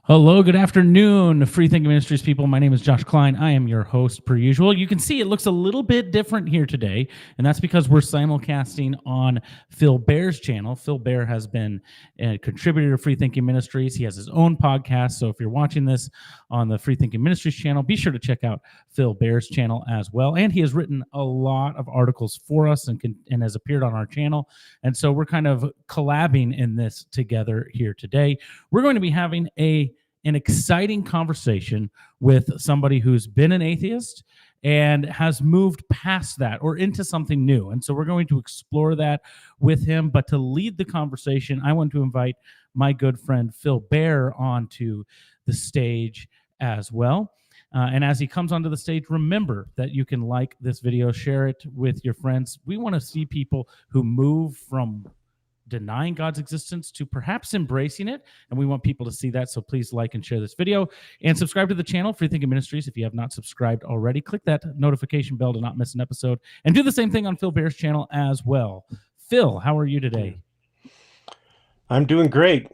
Hello, good afternoon, Free Thinking Ministries people. My name is Josh Klein. I am your host per usual. You can see it looks a little bit different here today, and that's because we're simulcasting on Phil Bear's channel. Phil Bear has been a contributor to Free Thinking Ministries. He has his own podcast, so if you're watching this on the Free Thinking Ministries channel, be sure to check out Phil Bear's channel as well. And he has written a lot of articles for us and has appeared on our channel, and so we're kind of collabing in this together here today. We're going to be having an exciting conversation with somebody who's been an atheist and has moved past that or into something new. And so we're going to explore that with him. But to lead the conversation, I want to invite my good friend Phil Bear onto the stage as well. And as he comes onto the stage, remember that you can like this video, share it with your friends. We want to see people who move from denying God's existence to perhaps embracing it, and we want people to see that. So please like and share this video and subscribe to the channel, Free Thinking Ministries. If you have not subscribed already, click that notification bell to not miss an episode, and do the same thing on Phil Bear's channel as well. Phil, how are you today? I'm doing great,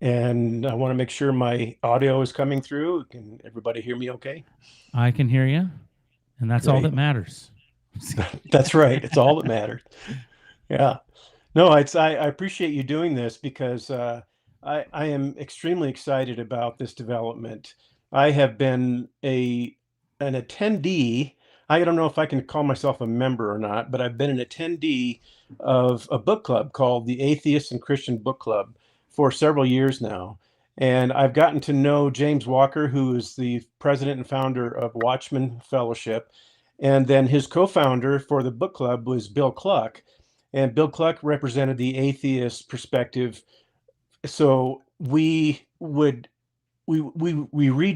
and I want to make sure my audio is coming through. Can everybody hear me okay? I can hear you, and that's all Great. that matters. That's right. It's all that matters. Yeah. No, I appreciate you doing this because I am extremely excited about this development. I have been an attendee. I don't know if I can call myself a member or not, but I've been an attendee of a book club called the Atheist and Christian Book Club for several years now. And I've gotten to know James Walker, who is the president and founder of Watchman Fellowship. And then his co-founder for the book club was Bill Kluck. And Bill Kluck represented the atheist perspective. So we read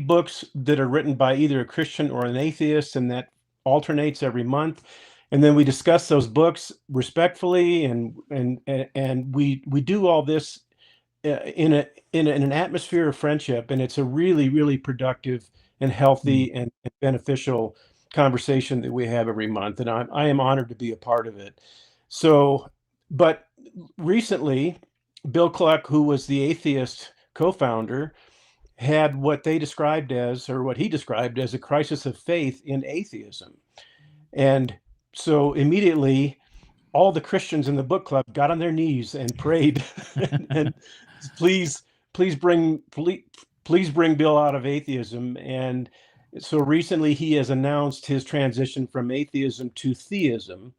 books that are written by either a Christian or an atheist, and that alternates every month. And then we discuss those books respectfully, and we do all this in an atmosphere of friendship, and it's a really productive and healthy and beneficial conversation that we have every month. And I am honored to be a part of it. So, but recently, Bill Kluck, who was the atheist co-founder, had what he described as a crisis of faith in atheism. And so immediately, all the Christians in the book club got on their knees and prayed, and please bring Bill out of atheism. And so recently, he has announced his transition from atheism to theism.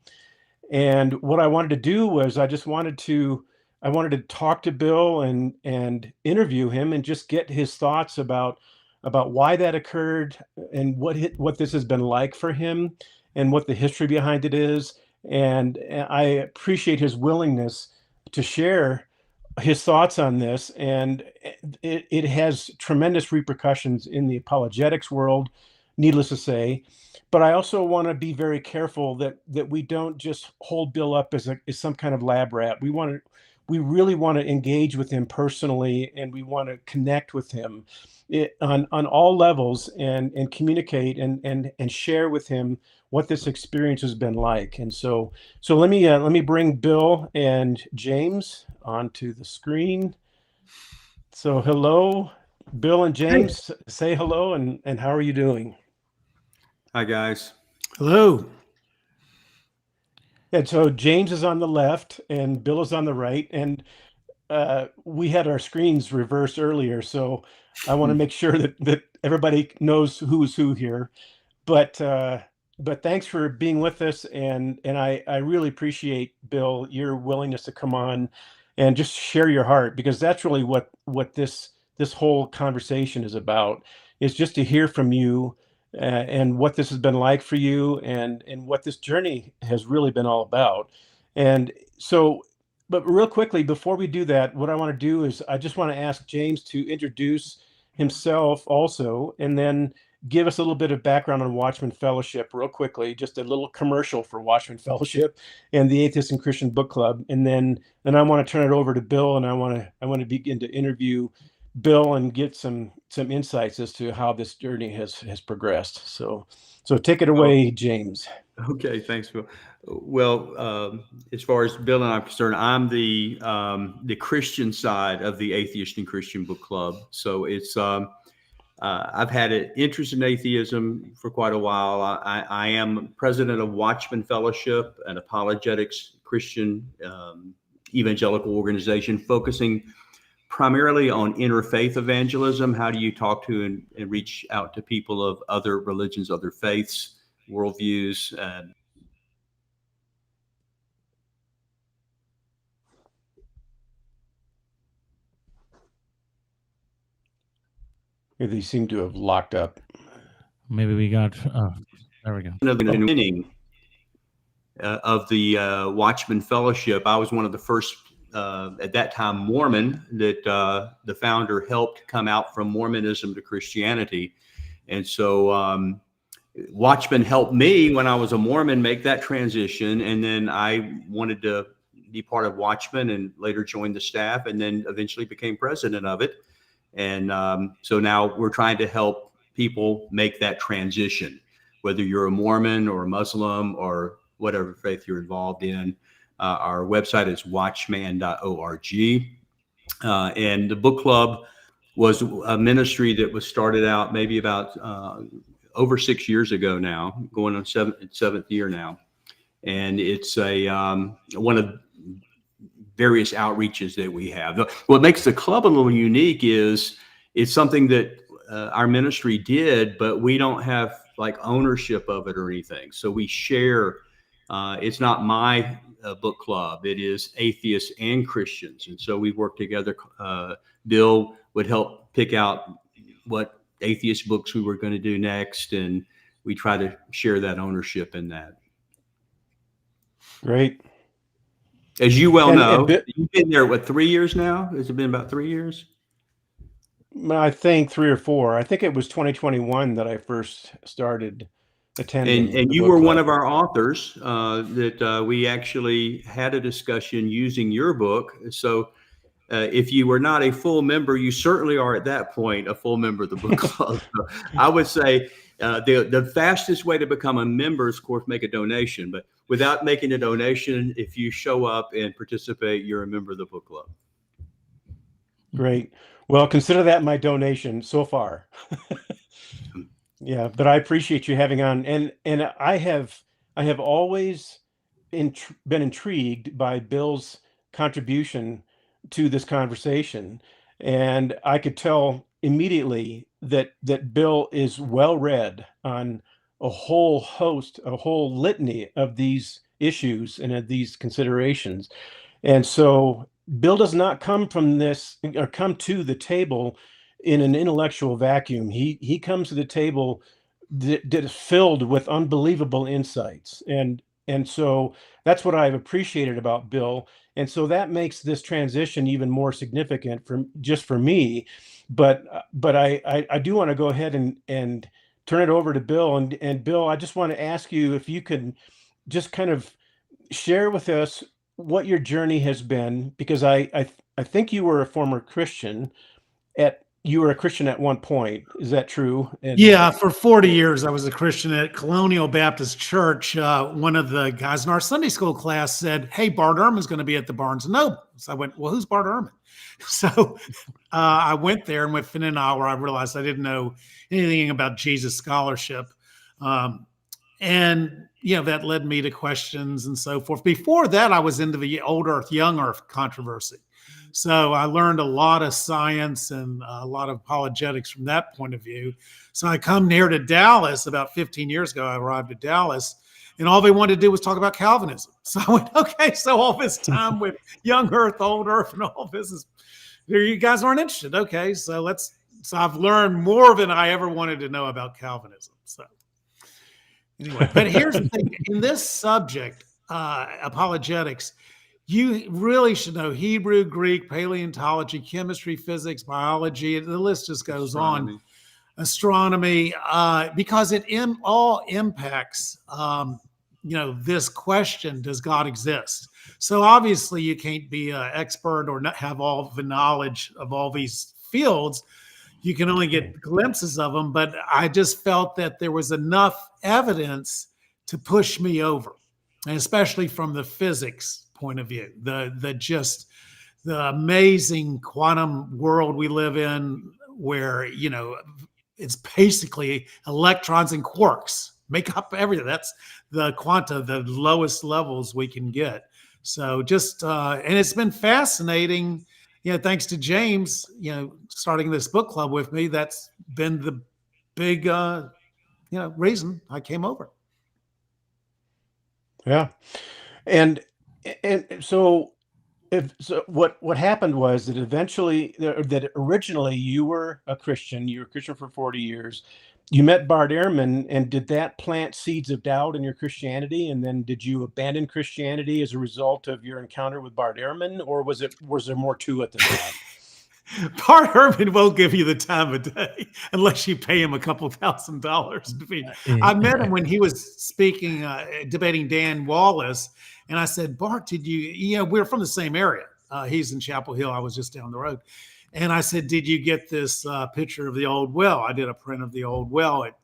And what I wanted to do was I wanted to talk to Bill and interview him and just get his thoughts about why that occurred and what this has been like for him and what the history behind it is. And I appreciate his willingness to share his thoughts on this. And it has tremendous repercussions in the apologetics world, needless to say. But I also want to be very careful that we don't just hold Bill up as some kind of lab rat. We really want to engage with him personally, and we want to connect with him on all levels and communicate and share with him what this experience has been like. And so let me bring Bill and James onto the screen. So hello, Bill and James. Hey. Say hello, and how are you doing? Hi, guys. Hello. And so James is on the left and Bill is on the right. And we had our screens reversed earlier, so I want to make sure that everybody knows who's who here. But thanks for being with us. And I really appreciate, Bill, your willingness to come on and just share your heart, because that's really what this whole conversation is about, is just to hear from you. And what this has been like for you, and what this journey has really been all about. And so, but real quickly, before we do that, what I want to do is I just want to ask James to introduce himself also, and then give us a little bit of background on Watchman Fellowship real quickly, just a little commercial for Watchman Fellowship and the Atheist and Christian Book Club. And then I want to turn it over to Bill, and I want to begin to interview Bill and get some insights as to how this journey has progressed. So take it away, James. Okay, thanks, Bill. Well, as far as Bill and I'm concerned, I'm the Christian side of the Atheist and Christian Book Club. So it's I've had an interest in atheism for quite a while. I am president of Watchman Fellowship, an apologetics Christian evangelical organization focusing primarily on interfaith evangelism. How do you talk to and reach out to people of other religions, other faiths, worldviews? They seem to have locked up. Maybe we got. There we go. Of the beginning of the Watchman Fellowship, I was one of the first, at that time, Mormon that the founder helped come out from Mormonism to Christianity. And so Watchman helped me when I was a Mormon make that transition. And then I wanted to be part of Watchman and later joined the staff and then eventually became president of it. And so now we're trying to help people make that transition, whether you're a Mormon or a Muslim or whatever faith you're involved in. Our website is watchman.org. And the book club was a ministry that was started out maybe about over 6 years ago now, going on seventh year now. And it's one of various outreaches that we have. What makes the club a little unique is it's something that our ministry did, but we don't have like ownership of it or anything. So we share. It's not my book club. It is atheists and Christians. And so we work together. Bill would help pick out what atheist books we were going to do next. And we try to share that ownership in that. Great. As you well know, you've been there, what, 3 years now? Has it been about 3 years? I think 3 or 4. I think it was 2021 that I first started attending. And you were one of our authors that we actually had a discussion using your book. So if you were not a full member, you certainly are at that point a full member of the book club. So I would say the fastest way to become a member is, of course, make a donation. But without making a donation, if you show up and participate, you're a member of the book club. Great. Well, consider that my donation so far. Yeah, but I appreciate you having on, and I have always been intrigued by Bill's contribution to this conversation, and I could tell immediately that Bill is well read on a whole litany of these issues and of these considerations, and so Bill does not come from this or come to the table in an intellectual vacuum. He comes to the table that is filled with unbelievable insights, and so that's what I've appreciated about Bill, and so that makes this transition even more significant for me. But I do want to go ahead and turn it over to Bill, and Bill, I just want to ask you if you could just kind of share with us what your journey has been, because I think you were a former Christian you were a Christian at one point. Is that true? Yeah, for 40 years, I was a Christian at Colonial Baptist Church. One of the guys in our Sunday school class said, "Hey, Bart Ehrman's going to be at the Barnes & Noble." So I went, "Well, who's Bart Ehrman?" So I went there, and within an hour, I realized I didn't know anything about Jesus scholarship. And, that led me to questions and so forth. Before that, I was into the old earth, young earth controversy. So I learned a lot of science and a lot of apologetics from that point of view. So I come here to Dallas about 15 years ago. I arrived at Dallas, and all they wanted to do was talk about Calvinism. So I went, okay, so all this time with young earth, old earth, and all this is, you guys aren't interested. Okay, so I've learned more than I ever wanted to know about Calvinism. So anyway, but here's the thing. In this subject, apologetics, you really should know Hebrew, Greek, paleontology, chemistry, physics, biology. The list just goes on. Astronomy, because it all impacts, this question: does God exist? So obviously, you can't be an expert or not have all the knowledge of all these fields, you can only get glimpses of them. But I just felt that there was enough evidence to push me over, and especially from the physics point of view, the amazing quantum world we live in, where, you know, it's basically electrons and quarks make up everything. That's the quanta, the lowest levels we can get. So just, and it's been fascinating, you know, thanks to James, you know, starting this book club with me. That's been the big, reason I came over. Yeah. And so what happened was that originally you were a Christian. You were a Christian for 40 years. You met Bart Ehrman, and did that plant seeds of doubt in your Christianity? And then did you abandon Christianity as a result of your encounter with Bart Ehrman, or was there more to it than that? Bart Ehrman won't give you the time of day unless you pay him a couple $1,000s. I met him when he was speaking, debating Dan Wallace. And I said, Bart, we're from the same area. He's in Chapel Hill. I was just down the road. And I said, did you get this picture of the old well? I did a print of the old well at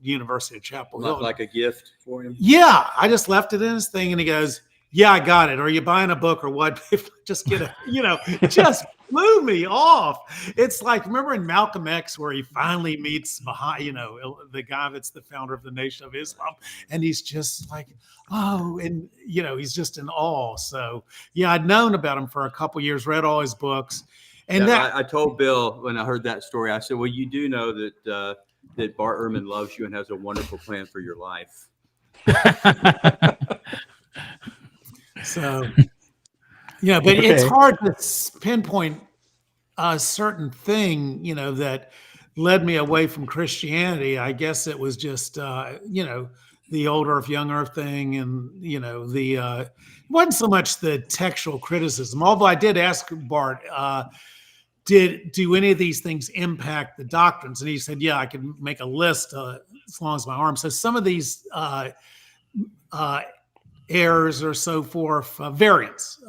University of Chapel Hill. Like a gift for him? Yeah. I just left it in his thing. And he goes, yeah, I got it. Are you buying a book or what? Just get it, just blew me off. It's like, remember in Malcolm X, where he finally meets the guy that's the founder of the Nation of Islam, and he's just like, oh, and he's just in awe. So yeah, I'd known about him for a couple of years, read all his books, and I told Bill when I heard that story, I said, well, you do know that Bart Ehrman loves you and has a wonderful plan for your life. So, yeah, but it's hard to pinpoint a certain thing, that led me away from Christianity. I guess it was just, the old earth, young earth thing. And, it wasn't so much the textual criticism, although I did ask Bart, do any of these things impact the doctrines? And he said, yeah, I can make a list as long as my arm. So some of these, errors or so forth, variants,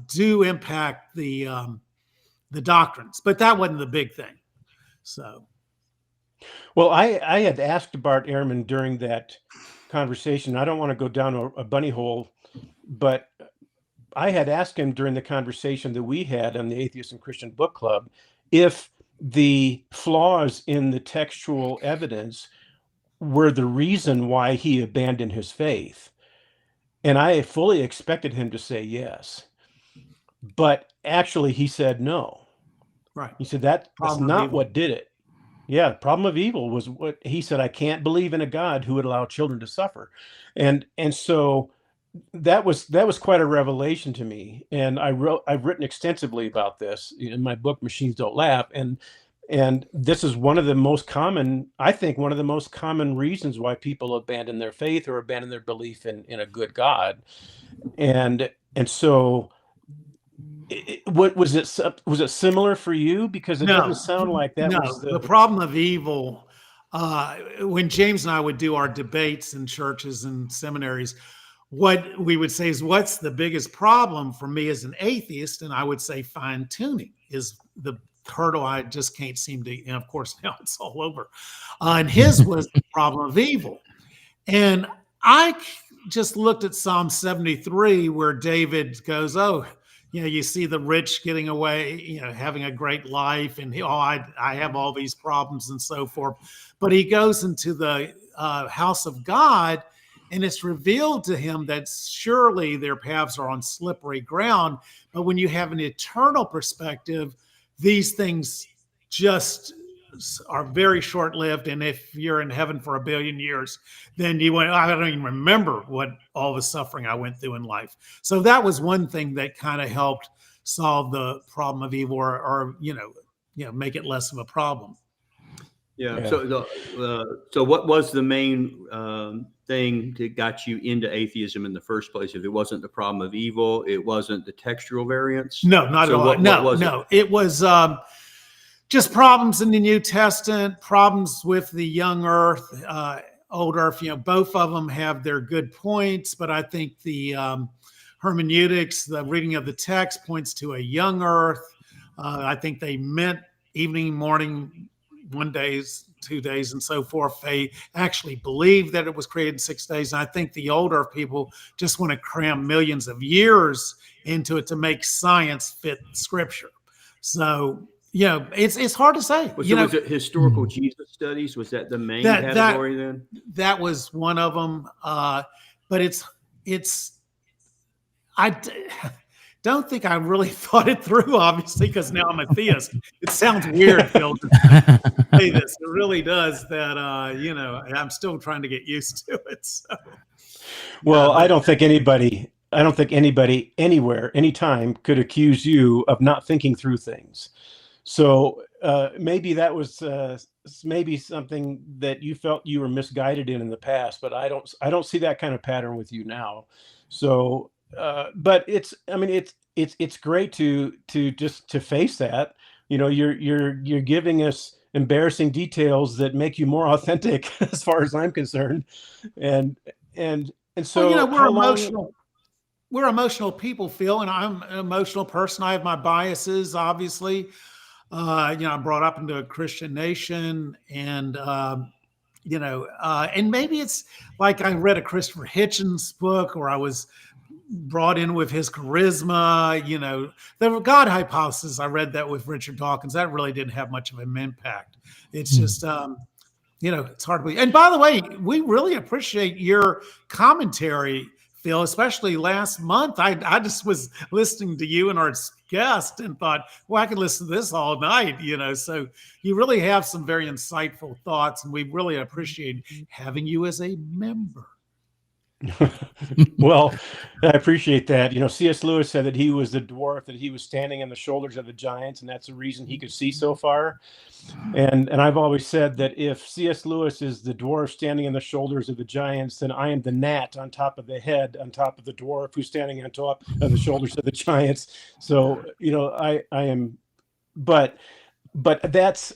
do impact the doctrines, but that wasn't the big thing. So, well, I had asked Bart Ehrman during that conversation. I don't want to go down a bunny hole, but I had asked him during the conversation that we had on the Atheist and Christian Book Club if the flaws in the textual evidence were the reason why he abandoned his faith. And I fully expected him to say yes. But actually, he said no. Right. He said that's not what did it. Yeah, problem of evil was what he said. I can't believe in a God who would allow children to suffer. And so that was quite a revelation to me. And I've written extensively about this in my book, Machines Don't Laugh. And this is one of the most common reasons why people abandon their faith or abandon their belief in a good God. And so what was it similar for you? Because it doesn't sound like that was the problem of evil. When James and I would do our debates in churches and seminaries, what we would say is, what's the biggest problem for me as an atheist? And I would say fine tuning is the hurdle I just can't seem to, and of course now it's all over. And his was the problem of evil. And I just looked at Psalm 73 where David goes, oh, you see the rich getting away, having a great life, and I have all these problems and so forth. But he goes into the house of God, and it's revealed to him that surely their paths are on slippery ground. But when you have an eternal perspective, these things just are very short-lived. And if you're in heaven for 1 billion years, then I don't even remember what all the suffering I went through in life. So that was one thing that kind of helped solve the problem of evil, or make it less of a problem. Yeah. So what was the main thing that got you into atheism in the first place? If it wasn't the problem of evil, it wasn't the textual variants? No, not at all. No. It was just problems in the New Testament, problems with the young earth, old earth. Both of them have their good points, but I think the hermeneutics, the reading of the text, points to a young earth. I think they meant evening, morning, 1 days, 2 days, and so forth. They actually believe that it was created in 6 days. And I think the older people just want to cram millions of years into it to make science fit scripture. So, it's hard to say. Was it historical Jesus studies? Was that the main category then? That was one of them. But I don't think I really thought it through, obviously, because now I'm a theist. It sounds weird, Phil, to say this. It really does. That I'm still trying to get used to it. So. Well, I don't think anybody anywhere, anytime could accuse you of not thinking through things. So maybe that was maybe something that you felt you were misguided in the past, but I don't see that kind of pattern with you now. So, but it's great to face that. You're giving us embarrassing details that make you more authentic, as far as I'm concerned, and so we're emotional. We're emotional people, Phil, and I'm an emotional person. I have my biases, obviously. I'm brought up into a Christian nation, and and maybe it's like I read a Christopher Hitchens book, or I was brought in with his charisma. The God hypothesis, I read that with Richard Dawkins. That really didn't have much of an impact. It's just, it's hard to believe. And by the way, we really appreciate your commentary, Phil, especially last month. I just was listening to you and our guest and thought, well, I could listen to this all night, So you really have some very insightful thoughts, and we really appreciate having you as a member. Well, I appreciate that. C.S. Lewis said that he was the dwarf, that he was standing on the shoulders of the giants, and that's the reason he could see so far. And I've always said that if C.S. Lewis is the dwarf standing on the shoulders of the giants, then I am the gnat on top of the head, on top of the dwarf who's standing on top of the shoulders of the giants. So, I am, but that's,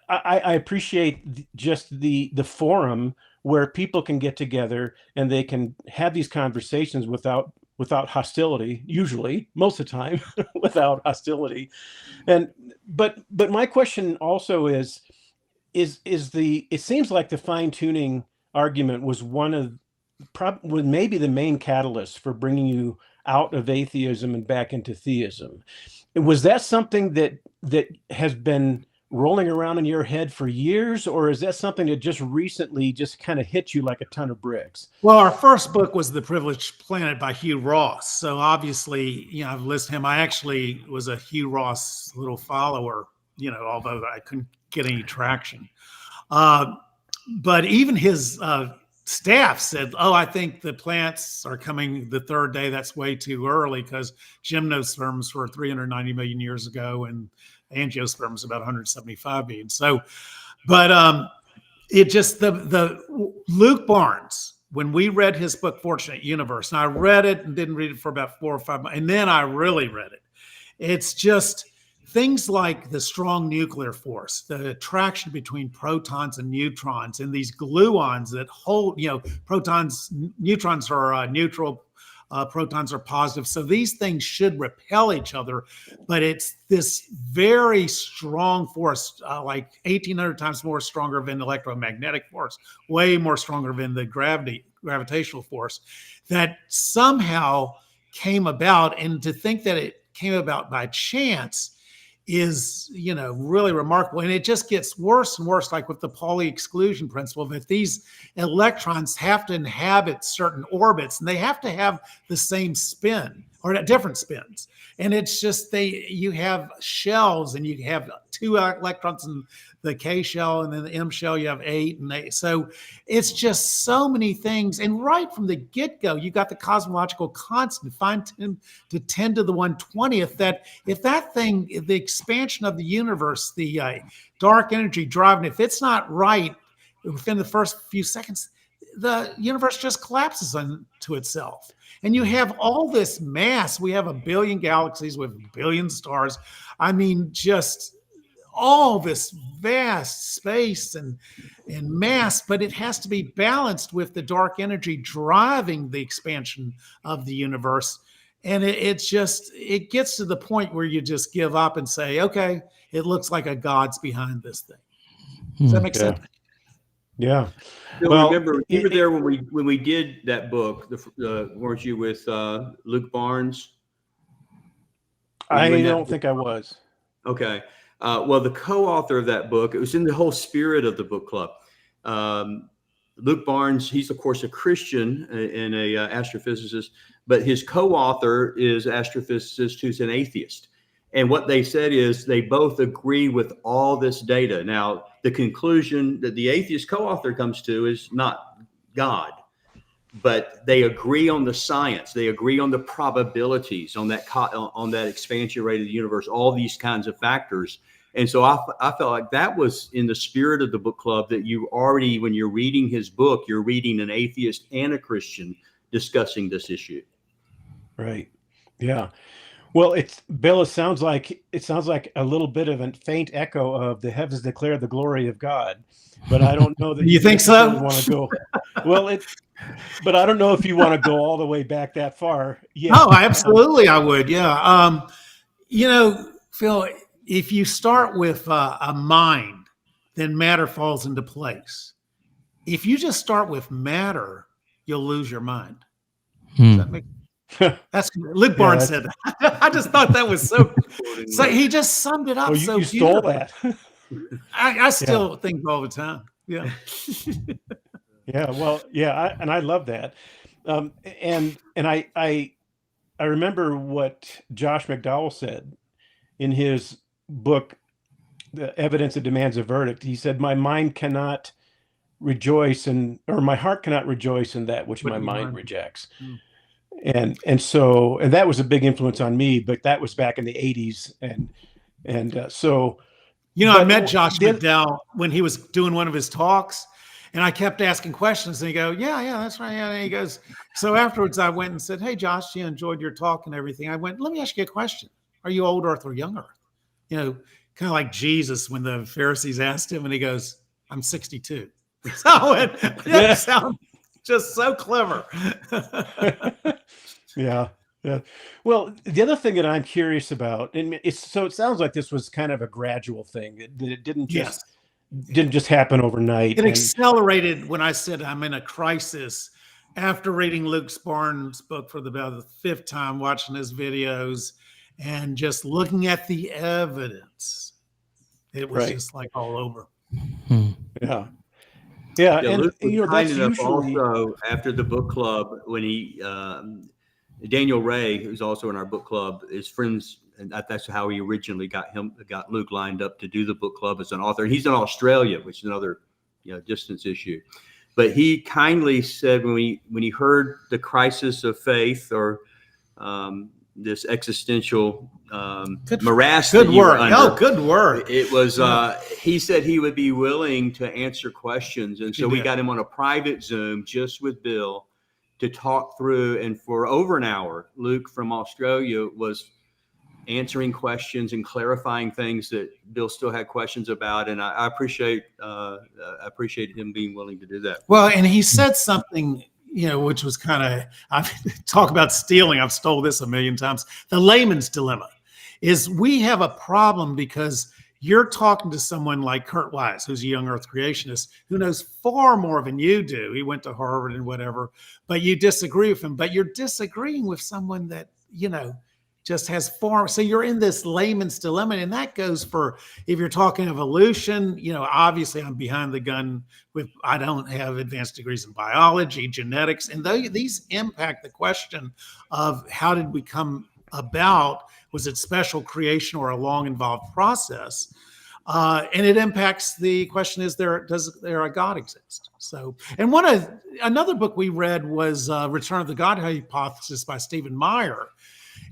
I appreciate just the forum where people can get together and they can have these conversations without hostility, usually, most of the time, without hostility. But my question also is it seems like the fine-tuning argument was was maybe the main catalyst for bringing you out of atheism and back into theism. Was that something that has been rolling around in your head for years, or is that something that just recently just kind of hit you like a ton of bricks? Well, our first book was The Privileged Planet by Hugh Ross. So obviously, I've listened to him. I actually was a Hugh Ross little follower, although I couldn't get any traction. But even his staff said, I think the plants are coming the third day. That's way too early, because gymnosperms were 390 million years ago, and angiosperms about 175 million. So, but it just, the Luke Barnes, when we read his book, Fortunate Universe, and I read it and didn't read it for about 4 or 5 months, and then I really read it. It's just things like the strong nuclear force, the attraction between protons and neutrons, and these gluons that hold, neutrons are neutral, protons are positive. So these things should repel each other, but it's this very strong force, like 1,800 times more stronger than the electromagnetic force, way more stronger than the gravitational force, that somehow came about. And to think that it came about by chance is, really remarkable. And it just gets worse and worse, like with the Pauli exclusion principle, that these electrons have to inhabit certain orbits, and they have to have the same spin or different spins. And it's just, you have shells, and you have 2 electrons in the K shell, and then the M shell, you have 8 and 8. So it's just so many things. And right from the get-go, you got the cosmological constant, fine-tuned to 10 to the 120th, that if that thing, the expansion of the universe, the dark energy driving, if it's not right within the first few seconds, the universe just collapses into itself. And you have all this mass. We have 1 billion galaxies with 1 billion stars. I mean, just all this vast space and mass, but it has to be balanced with the dark energy driving the expansion of the universe. And it gets to the point where you just give up and say, okay, it looks like a God's behind this thing. Does that make Yeah. sense? Yeah. Bill, Well, remember you were there when we did that book. Weren't you with Luke Barnes? Were you I in that don't book? think I was. Okay. Well, the co-author of that book, it was in the whole spirit of the book club. Luke Barnes, he's of course a Christian and a astrophysicist, but his co-author is astrophysicist who's an atheist. And what they said is they both agree with all this data. Now, the conclusion that the atheist co-author comes to is not God, but they agree on the science. They agree on the probabilities, on that expansion rate of the universe, all these kinds of factors. And so I felt like that was in the spirit of the book club, that you already, when you're reading his book, you're reading an atheist and a Christian discussing this issue. Right. Yeah. Well, Bill, it sounds like a little bit of a faint echo of the heavens declare the glory of God, but I don't know that You think so? want to go. Well, but I don't know if you want to go all the way back that far. Yeah. Oh, absolutely, I would. Yeah. Phil, if you start with a mind, then matter falls into place. If you just start with matter, you'll lose your mind. Does that make That's Luke Barnes said that. I just thought that was so he just summed it up. You stole that. I still think all the time. Yeah. Yeah. Well, yeah. I love that. And I remember what Josh McDowell said in his book, The Evidence That Demands a Verdict. He said, my mind cannot rejoice or my heart cannot rejoice in that which my mind rejects. And that was a big influence on me, but that was back in the 80s. So, I met Josh McDowell when he was doing one of his talks, and I kept asking questions, and he go, yeah, that's right. Yeah. And he goes, so afterwards I went and said, hey, Josh, you enjoyed your talk and everything. I went, let me ask you a question. Are you old earth or young earth? Kind of like Jesus when the Pharisees asked him, and he goes, I'm 62. So I went, that sounds just so clever. Yeah. Well, the other thing that I'm curious about, and it sounds like this was kind of a gradual thing, that it didn't just happen overnight. It accelerated when I said I'm in a crisis after reading Luke Barnes' book for about the fifth time, watching his videos, and just looking at the evidence. It was just like all over. Yeah. Yeah. And Luke was kind enough usually also after the book club when he Daniel Ray, who's also in our book club, is friends, and that's how he originally got Luke lined up to do the book club as an author. And he's in Australia, which is another distance issue. But he kindly said when he heard the crisis of faith, or this existential morass. Good word. Oh, good word. It was. He said he would be willing to answer questions, and so we got him on a private Zoom just with Bill to talk through. And for over an hour, Luke from Australia was answering questions and clarifying things that Bill still had questions about. And I appreciate him being willing to do that. Well, and he said something, which was I talk about stealing. I've stole this a million times. The layman's dilemma is we have a problem because you're talking to someone like Kurt Wise, who's a young earth creationist, who knows far more than you do. He went to Harvard and whatever, but you disagree with him. But you're disagreeing with someone that, just has far. So you're in this layman's dilemma. And that goes for, if you're talking evolution, obviously I'm behind the gun with, I don't have advanced degrees in biology, genetics, and these impact the question of how did we come about? Was it special creation or a long involved process? And it impacts the question: does there a God exist? So, and another book we read was "Return of the God Hypothesis" by Stephen Meyer.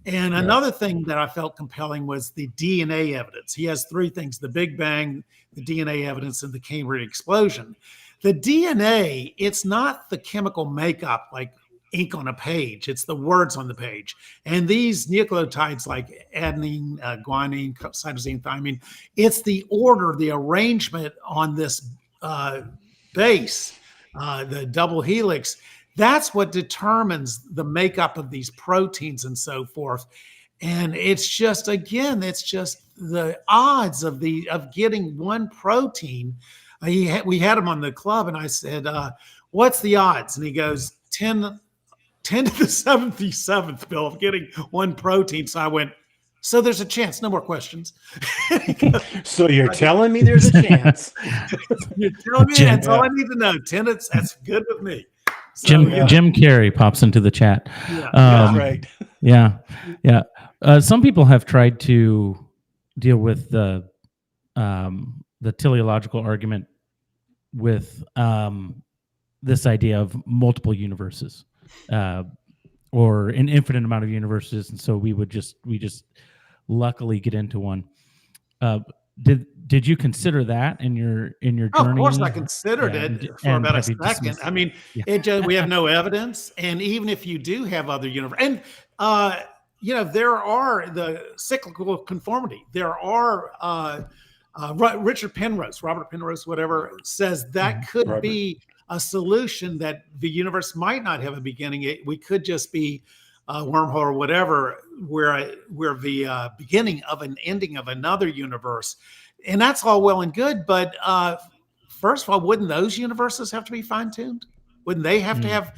And another thing that I felt compelling was the DNA evidence. He has three things: the Big Bang, the DNA evidence, and the Cambrian explosion. The DNA, it's not the chemical makeup like ink on a page. It's the words on the page. And these nucleotides like adenine, guanine, cytosine, thymine, it's the order, the arrangement on this base, the double helix. That's what determines the makeup of these proteins and so forth. And it's just, again, it's just the odds of getting one protein. We had him on the club, and I said, "What's the odds?" And he goes, 10 to the 77th, Bill, of getting one protein. So I went, so there's a chance. No more questions. So you're telling me there's a chance? You're telling me that's all I need to know. 10, that's good with me. So, Jim Carrey pops into the chat. Yeah, that's right. Yeah. Some people have tried to deal with the teleological argument with this idea of multiple universes, or an infinite amount of universes, and so we just luckily get into one. Did you consider that in your journey? Of course, I considered it for about a second. I mean, we have no evidence, and even if you do have other universes, and there are the cyclical conformity. There are Robert Penrose, whatever, says that could be a solution, that the universe might not have a beginning. We could just be a wormhole or whatever, where the beginning of an ending of another universe. And that's all well and good. But first of all, wouldn't those universes have to be fine-tuned? Wouldn't they have to have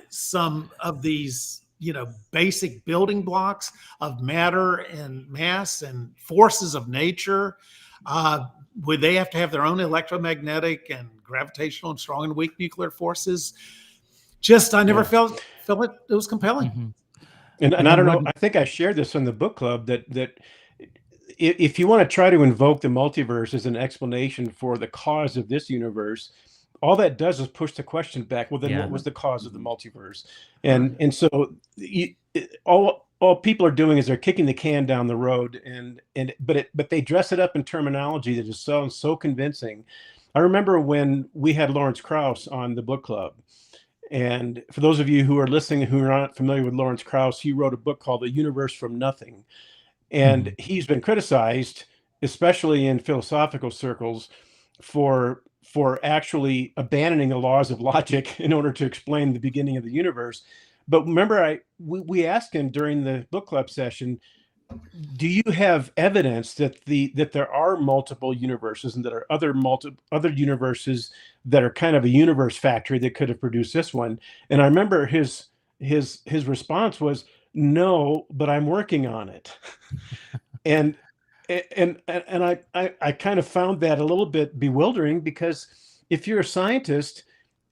some of these, basic building blocks of matter and mass and forces of nature? Would they have to have their own electromagnetic and gravitational and strong and weak nuclear forces? I never felt it was compelling. Mm-hmm. And I don't know, I think I shared this in the book club that if you want to try to invoke the multiverse as an explanation for the cause of this universe, all that does is push the question back. Well, then what was the cause of the multiverse? And so all people are doing is they're kicking the can down the road, but they dress it up in terminology that just sounds so convincing. I remember when we had Lawrence Krauss on the book club, and for those of you who are listening who are not familiar with Lawrence Krauss, he wrote a book called The Universe from Nothing, and he's been criticized, especially in philosophical circles, for actually abandoning the laws of logic in order to explain the beginning of the universe. But remember, we asked him during the book club session, do you have evidence that there are multiple universes and that are other universes that are kind of a universe factory that could have produced this one? And I remember his response was, no, but I'm working on it. and I kind of found that a little bit bewildering, because if you're a scientist,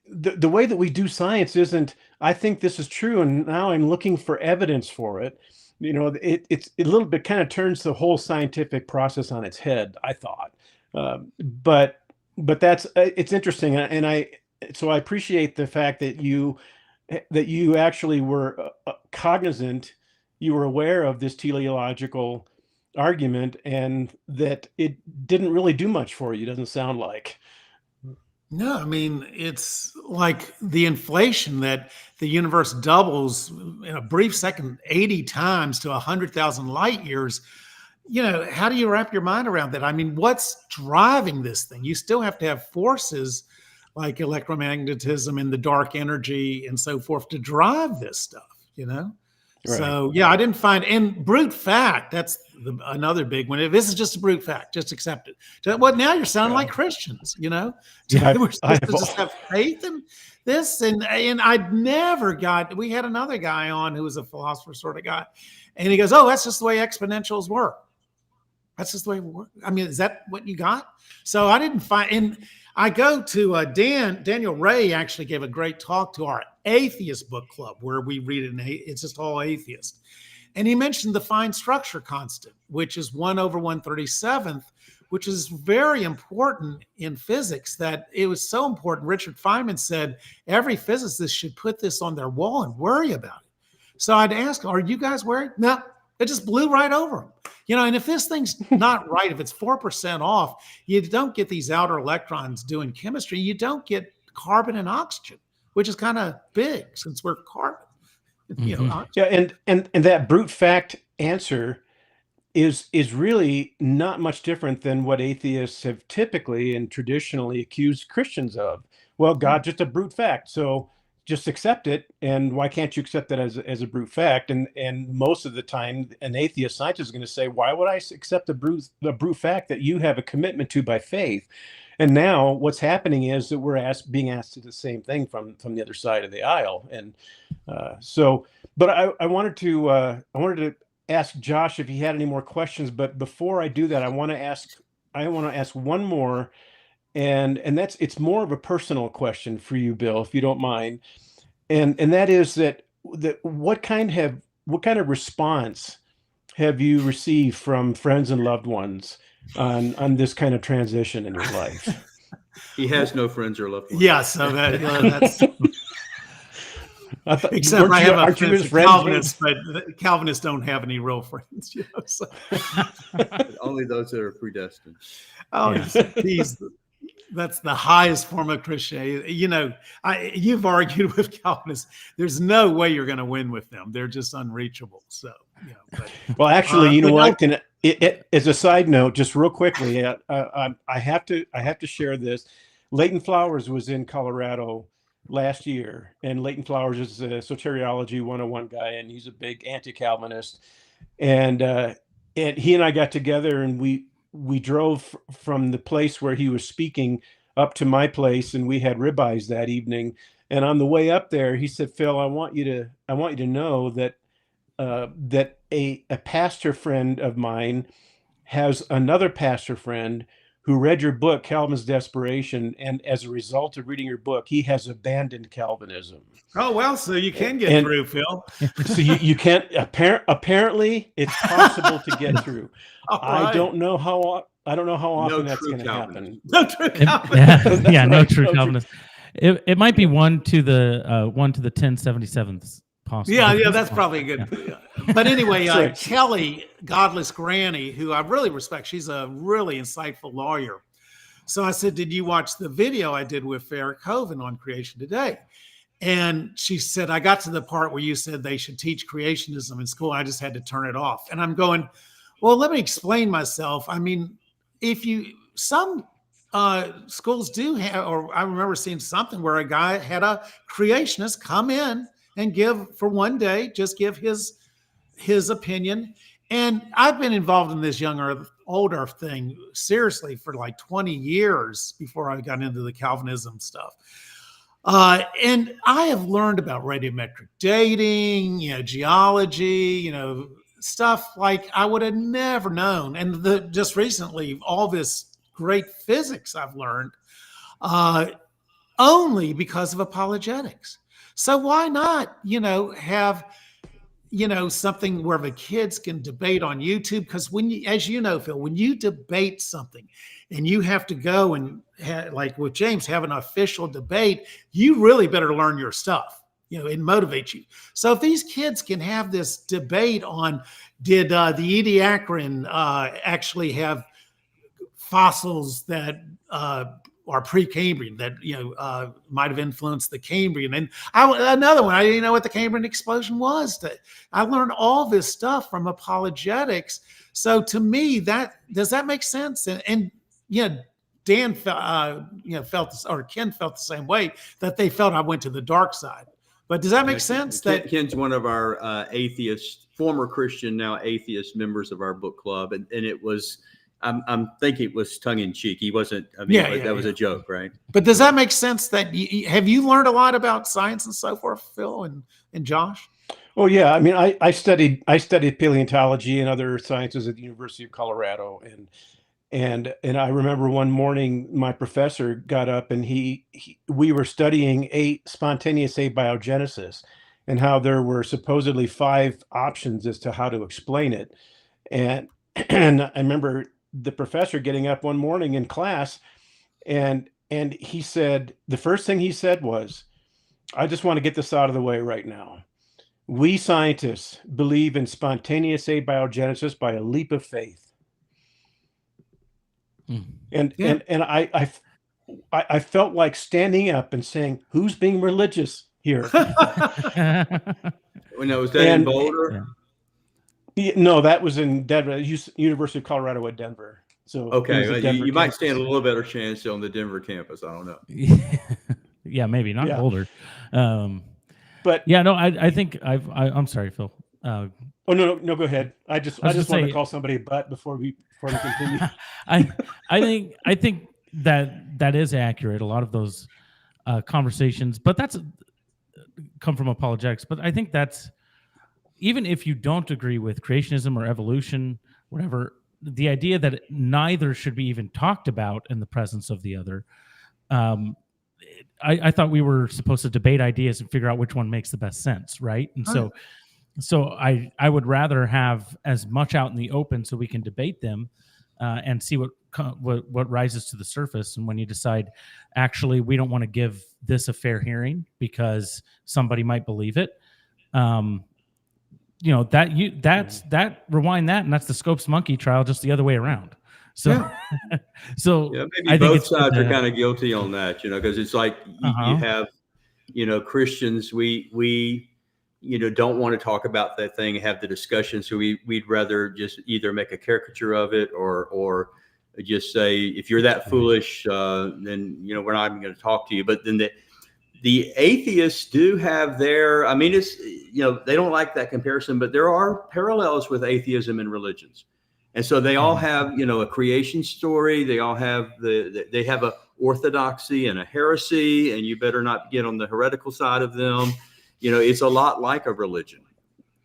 the way that we do science isn't, I think this is true, and now I'm looking for evidence for it. It's a little bit kind of turns the whole scientific process on its head, I thought. But that's it's interesting, and so I appreciate the fact that you actually were cognizant, you were aware of this teleological argument, and that it didn't really do much for you. Doesn't sound like. No, I mean, it's like the inflation that the universe doubles in a brief second 80 times to 100,000 light years. How do you wrap your mind around that? I mean, what's driving this thing? You still have to have forces like electromagnetism and the dark energy and so forth to drive this stuff, Right. So, I didn't find, and brute fact, that's another big one. If this is just a brute fact, just accept it. Well, now you're sounding like Christians, We're supposed to just have faith in this. And I'd never we had another guy on who was a philosopher sort of guy. And he goes, oh, that's just the way exponentials work. That's just the way it works. I mean, is that what you got? So I didn't find, and I go to Daniel Ray actually gave a great talk to our atheist book club, where we read it, it's just all atheist. And he mentioned the fine structure constant, which is 1/137th, which is very important in physics, that it was so important. Richard Feynman said every physicist should put this on their wall and worry about it. So I'd ask, are you guys worried? No, it just blew right over them. And if this thing's not right, if it's 4% off, you don't get these outer electrons doing chemistry. You don't get carbon and oxygen, which is kind of big since we're carbon. And that brute fact answer is really not much different than what atheists have typically and traditionally accused Christians of. Well, God's just a brute fact, so just accept it. And why can't you accept that as a brute fact? And most of the time, an atheist scientist is going to say, why would I accept the brute fact that you have a commitment to by faith? And now what's happening is that we're being asked to do the same thing from the other side of the aisle. And but I wanted to ask Josh if he had any more questions. But before I do that, I want to ask one more. And it's more of a personal question for you, Bill, if you don't mind. And that is that what kind of response have you received from friends and loved ones on this kind of transition in your life? He has no friends or loved ones. Yeah, so that's except I have a friend Calvinist, James? but Calvinists don't have any real friends. So. Only those that are predestined. Oh, yeah. That's the highest form of Christianity. You've argued with Calvinists. There's no way you're going to win with them. They're just unreachable. So, well, actually, you know what? As a side note, just real quickly, I have to share this. Leighton Flowers was in Colorado last year, and Leighton Flowers is a soteriology 101 guy, and he's a big anti-Calvinist. And he and I got together, and we drove from the place where he was speaking up to my place, and we had ribeyes that evening. And on the way up there, he said, "Phil, I want you to know that that a pastor friend of mine has another pastor friend who read your book, Calvin's Desperation, and as a result of reading your book, he has abandoned Calvinism." Oh, well, so you can get through, Phil. So you can't. Apparently, it's possible to get through. Right. I don't know how often that's going to happen. No true Calvinist. Yeah, no true Calvinist. It might be one to the 1077th. Possible. Yeah, that's probably good. Yeah. But anyway, Kelly, Godless Granny, who I really respect, she's a really insightful lawyer. So I said, "Did you watch the video I did with Farrah Coven on Creation Today?" And she said, "I got to the part where you said they should teach creationism in school. I just had to turn it off." And I'm going, well, let me explain myself. I mean, some schools do have, or I remember seeing something where a guy had a creationist come in and give for one day, just give his opinion. And I've been involved in this young earth, old earth thing seriously for like 20 years before I got into the Calvinism stuff. And I have learned about radiometric dating, geology, stuff like I would have never known. And just recently, all this great physics I've learned only because of apologetics. So why not, have, something where the kids can debate on YouTube? Because as you know, Phil, when you debate something and you have to go and like with James, have an official debate, you really better learn your stuff. It motivates you. So if these kids can have this debate on, did the Ediacaran actually have fossils that are pre-Cambrian that might have influenced the Cambrian? And another one, I didn't know what the Cambrian explosion was. I learned all this stuff from apologetics. So to me, does that make sense? And Dan felt this, or Ken felt the same way, that they felt I went to the dark side. But does that make sense? Ken's one of our former Christian, now atheist members of our book club, and it was. I'm thinking it was tongue in cheek. He wasn't. I mean, that was a joke, right? But does that make sense? Have you learned a lot about science and so forth, Phil and Josh? Oh yeah, I mean, I studied paleontology and other sciences at the University of Colorado, and I remember one morning my professor got up and we were studying spontaneous abiogenesis and how there were supposedly 5 options as to how to explain it, and I remember the professor getting up one morning in class and he said, the first thing he said was, "I just want to get this out of the way right now. We scientists believe in spontaneous abiogenesis by a leap of faith." And I felt like standing up and saying, "Who's being religious here?" Was that in Boulder? Yeah. No, that was in Denver, University of Colorado at Denver. So okay, you might stand a little better chance on the Denver campus. I don't know. Yeah, maybe not Yeah. Boulder. But Yeah, no, I think I'm sorry, Phil. oh no, go ahead. I just gonna wanted say- to call somebody a butt before we continue. I think that is accurate. A lot of those conversations, but that's come from apologetics. But I think that's, even if you don't agree with creationism or evolution, whatever, the idea that neither should be even talked about in the presence of the other. I thought we were supposed to debate ideas and figure out which one makes the best sense, right? And so I would rather have as much out in the open so we can debate them and see what rises to the surface. And when you decide, actually, we don't want to give this a fair hearing because somebody might believe it, that rewind that, and that's the Scopes monkey trial, just the other way around. So, so yeah, I maybe think both sides are kind of guilty on that, because it's like you have, Christians, we don't want to talk about that thing, have the discussion. So we'd rather just either make a caricature of it or just say, if you're that foolish, then, we're not even going to talk to you. But then the atheists do have their, it's, they don't like that comparison, but there are parallels with atheism and religions. And so they all have, a creation story. They all have they have a orthodoxy and a heresy, and you better not get on the heretical side of them. It's a lot like a religion.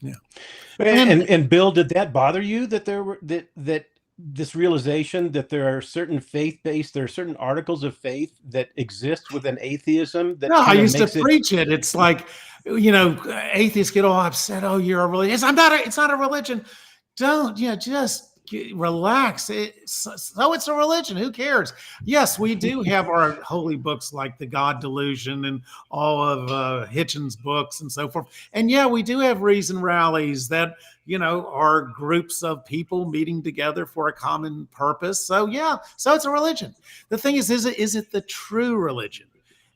Yeah. And Bill, did that bother you that there were that this realization that there are certain there are certain articles of faith that exist within atheism? That I used to preach it. It's like, atheists get all upset. Oh, you're a religion. It's not a religion. Don't, just relax. It's a religion. Who cares? Yes, we do have our holy books like the God Delusion and all of Hitchens' books and so forth. And yeah, we do have reason rallies that, are groups of people meeting together for a common purpose. So yeah, so it's a religion. The thing is it the true religion?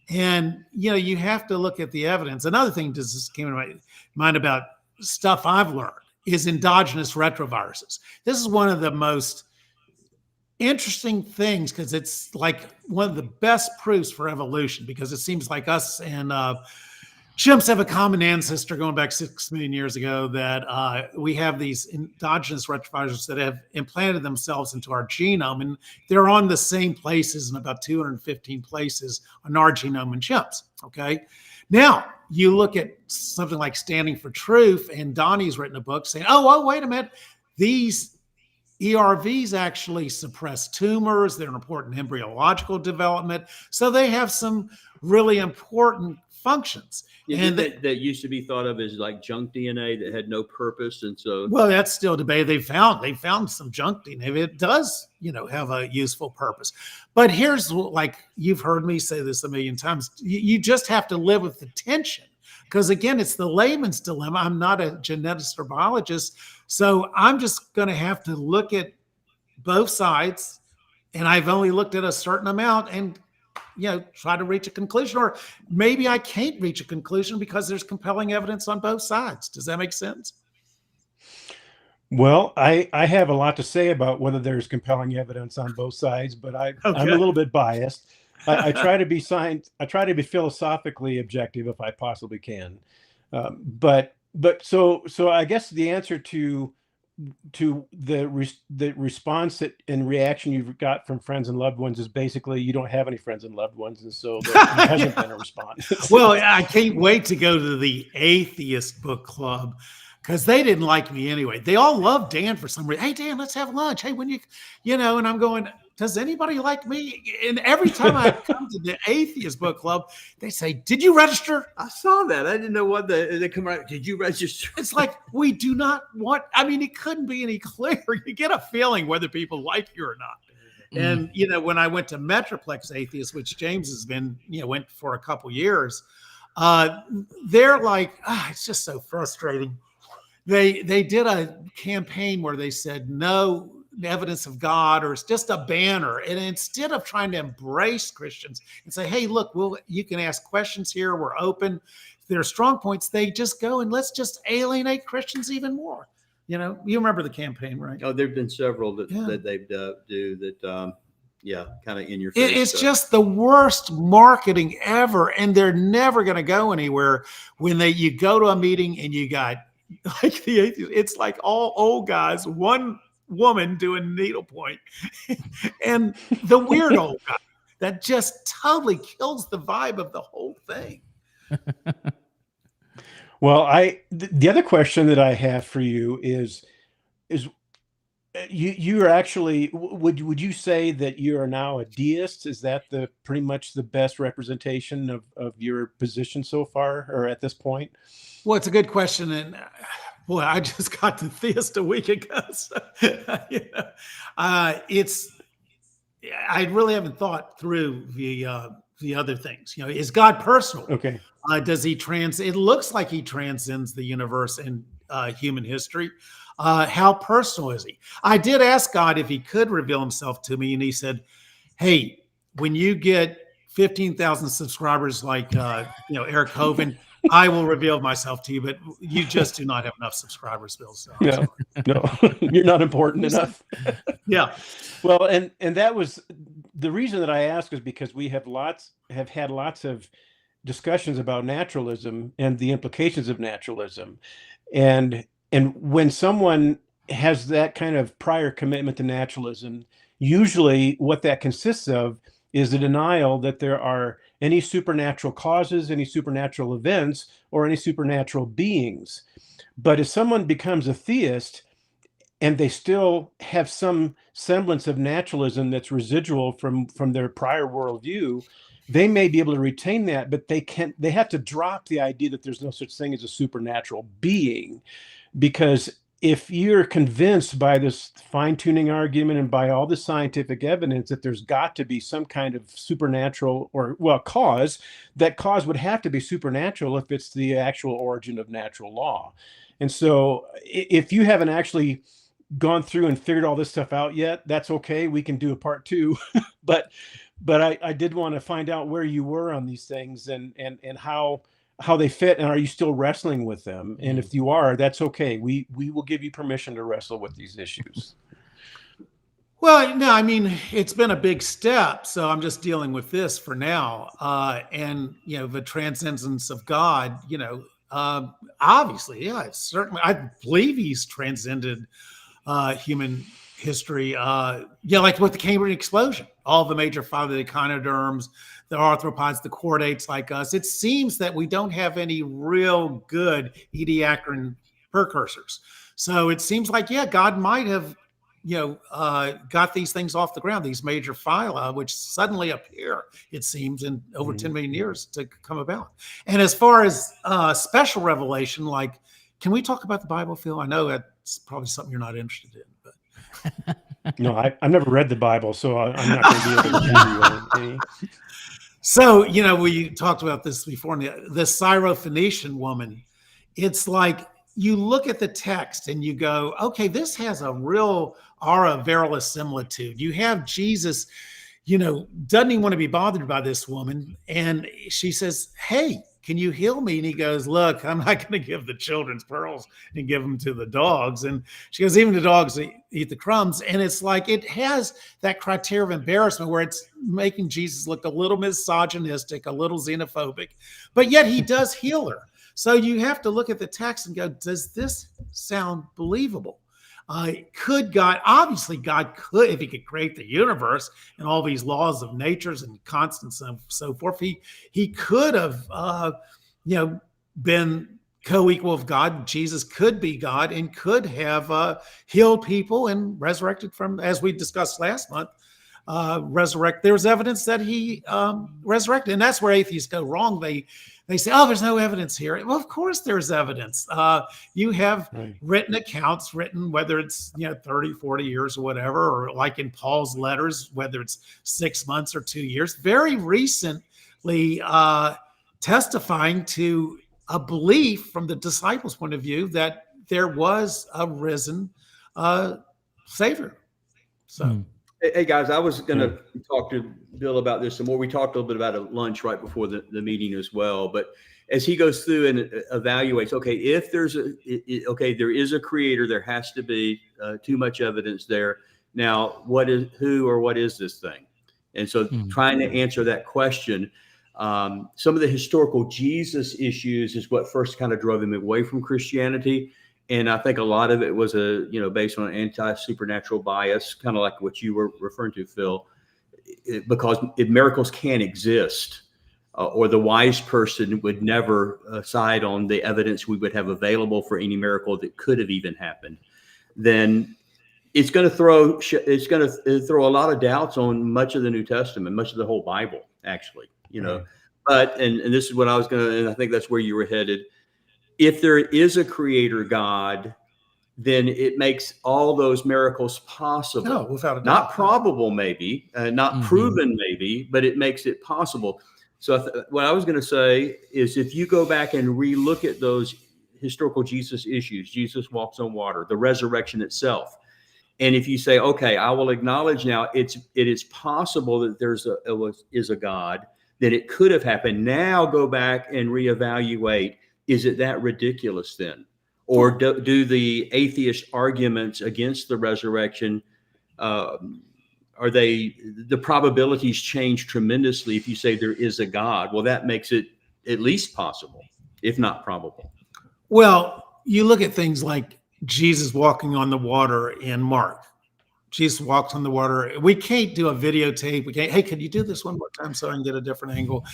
And, you have to look at the evidence. Another thing just came to my mind about stuff I've learned is endogenous retroviruses. This is one of the most interesting things because it's like one of the best proofs for evolution, because it seems like us and chimps have a common ancestor going back 6 million years ago, that we have these endogenous retroviruses that have implanted themselves into our genome, and they're on the same places in about 215 places on our genome in chimps, okay? Now, you look at something like Standing for Truth, and Donnie's written a book saying, oh, wait a minute, these ERVs actually suppress tumors. They're an important embryological development. So they have some really important functions. Yeah, and that used to be thought of as like junk DNA that had no purpose. And so, well, that's still debated. They found some junk DNA. It does, have a useful purpose. But here's, like, you've heard me say this a million times. You just have to live with the tension. Because again, it's the layman's dilemma. I'm not a geneticist or biologist. So I'm just going to have to look at both sides. And I've only looked at a certain amount and, try to reach a conclusion. Or maybe I can't reach a conclusion because there's compelling evidence on both sides. Does that make sense? Well, I have a lot to say about whether there's compelling evidence on both sides, but I'm a little bit biased. I try to be I try to be philosophically objective if I possibly can. But so I guess the answer to the response and reaction you've got from friends and loved ones is basically you don't have any friends and loved ones, and so there hasn't been a response. Well, I can't wait to go to the atheist book club, because they didn't like me anyway. They all love Dan for some reason. Hey, Dan, let's have lunch. Hey, when and I'm going, does anybody like me? And every time I come to the atheist book club, they say, did you register? I saw that. I didn't know what they come out. Did you register? It's like, we do not want, it couldn't be any clearer. You get a feeling whether people like you or not. And, when I went to Metroplex Atheist, which James has been, went for a couple years, they're like, it's just so frustrating. They did a campaign where they said no evidence of God, or it's just a banner. And instead of trying to embrace Christians and say, hey, look, you can ask questions here. We're open. If there are strong points, they just go and let's just alienate Christians even more. You remember the campaign, right? Oh, there've been several that they've do that. kind of in your face. It's just the worst marketing ever, and they're never going to go anywhere. When you go to a meeting and you got like it's like all old guys, one woman doing needlepoint, and the weird old guy that just totally kills the vibe of the whole thing. Well, the other question that I have for you is you're actually, would you say that you are now a deist? Is that pretty much the best representation of your position so far, or at this point? Well, it's a good question, and boy, I just got to theist a week ago. So, I really haven't thought through the other things. Is God personal? Okay. Does he it looks like he transcends the universe and human history. How personal is he? I did ask God if he could reveal himself to me, and he said, hey, when you get 15,000 subscribers like Eric Hovind, I will reveal myself to you, but you just do not have enough subscribers, Bill. So no, you're not important enough. Yeah. Well, and that was the reason that I asked, is because we have had lots of discussions about naturalism and the implications of naturalism. And when someone has that kind of prior commitment to naturalism, usually what that consists of is a denial that there are any supernatural causes, any supernatural events, or any supernatural beings. But if someone becomes a theist and they still have some semblance of naturalism that's residual from their prior worldview, they may be able to retain that, but they have to drop the idea that there's no such thing as a supernatural being. Because if you're convinced by this fine-tuning argument and by all the scientific evidence that there's got to be some kind of supernatural cause, that cause would have to be supernatural if it's the actual origin of natural law. And so if you haven't actually gone through and figured all this stuff out yet, that's okay. We can do a part 2. But I did want to find out where you were on these things and how they fit, and are you still wrestling with them? And if you are, that's okay. We will give you permission to wrestle with these issues. Well, no, I mean, it's been a big step, so I'm just dealing with this for now. And the transcendence of God, obviously, yeah, certainly, I believe he's transcended human history. Like with the Cambrian explosion, all the major the echinoderms, the arthropods, the chordates like us. It seems that we don't have any real good ediacaran precursors. So it seems like, God might have, got these things off the ground, these major phyla, which suddenly appear, it seems, in over 10 million years to come about. And as far as special revelation, like, can we talk about the Bible, Phil? I know that's probably something you're not interested in, but. No, I've never read the Bible, so I'm not going to be able to give you any. So, we talked about this before, the Syrophoenician woman, it's like you look at the text and you go, okay, this has a real aura verisimilitude. You have Jesus, doesn't even want to be bothered by this woman. And she says, hey, can you heal me? And he goes, look, I'm not going to give the children's pearls and give them to the dogs. And she goes, even the dogs eat the crumbs. And it's like, it has that criteria of embarrassment where it's making Jesus look a little misogynistic, a little xenophobic, but yet he does heal her. So you have to look at the text and go, does this sound believable? Could God, obviously God could, if he could create the universe and all these laws of natures and constants and so forth, he could have, been co-equal of God. Jesus could be God and could have healed people and resurrected from, as we discussed last month, there's evidence that he resurrected. And that's where atheists go wrong. They say, oh, there's no evidence here. Well, of course there's evidence. You have written accounts, whether it's 30, 40 years or whatever, or like in Paul's letters, whether it's 6 months or 2 years, very recently testifying to a belief from the disciples' point of view that there was a risen Savior. So. Hey guys, I was going to talk to Bill about this some more. We talked a little bit about it at lunch right before the meeting as well. But as he goes through and evaluates, okay, if there is a creator, there has to be too much evidence there. Now, what is this thing? And so trying to answer that question, some of the historical Jesus issues is what first kind of drove him away from Christianity. And I think a lot of it was based on an anti-supernatural bias, kind of like what you were referring to, Phil, because if miracles can't exist, or the wise person would never side on the evidence we would have available for any miracle that could have even happened, then it's going to throw a lot of doubts on much of the New Testament, much of the whole Bible, actually, But and this is what I was going to, and I think that's where you were headed. If there is a creator God, then it makes all those miracles possible. No, without a doubt. Not probable, maybe, not proven, maybe, but it makes it possible. So what I was going to say is, if you go back and relook at those historical Jesus issues, Jesus walks on water, the resurrection itself, and if you say, okay, I will acknowledge now it is possible that there's a God, that it could have happened. Now go back and reevaluate. Is it that ridiculous then? Or do the atheist arguments against the resurrection, the probabilities change tremendously if you say there is a God? Well, that makes it at least possible, if not probable. Well, you look at things like Jesus walking on the water in Mark. Jesus walks on the water. We can't do a videotape. We can't, hey, can you do this one more time so I can get a different angle?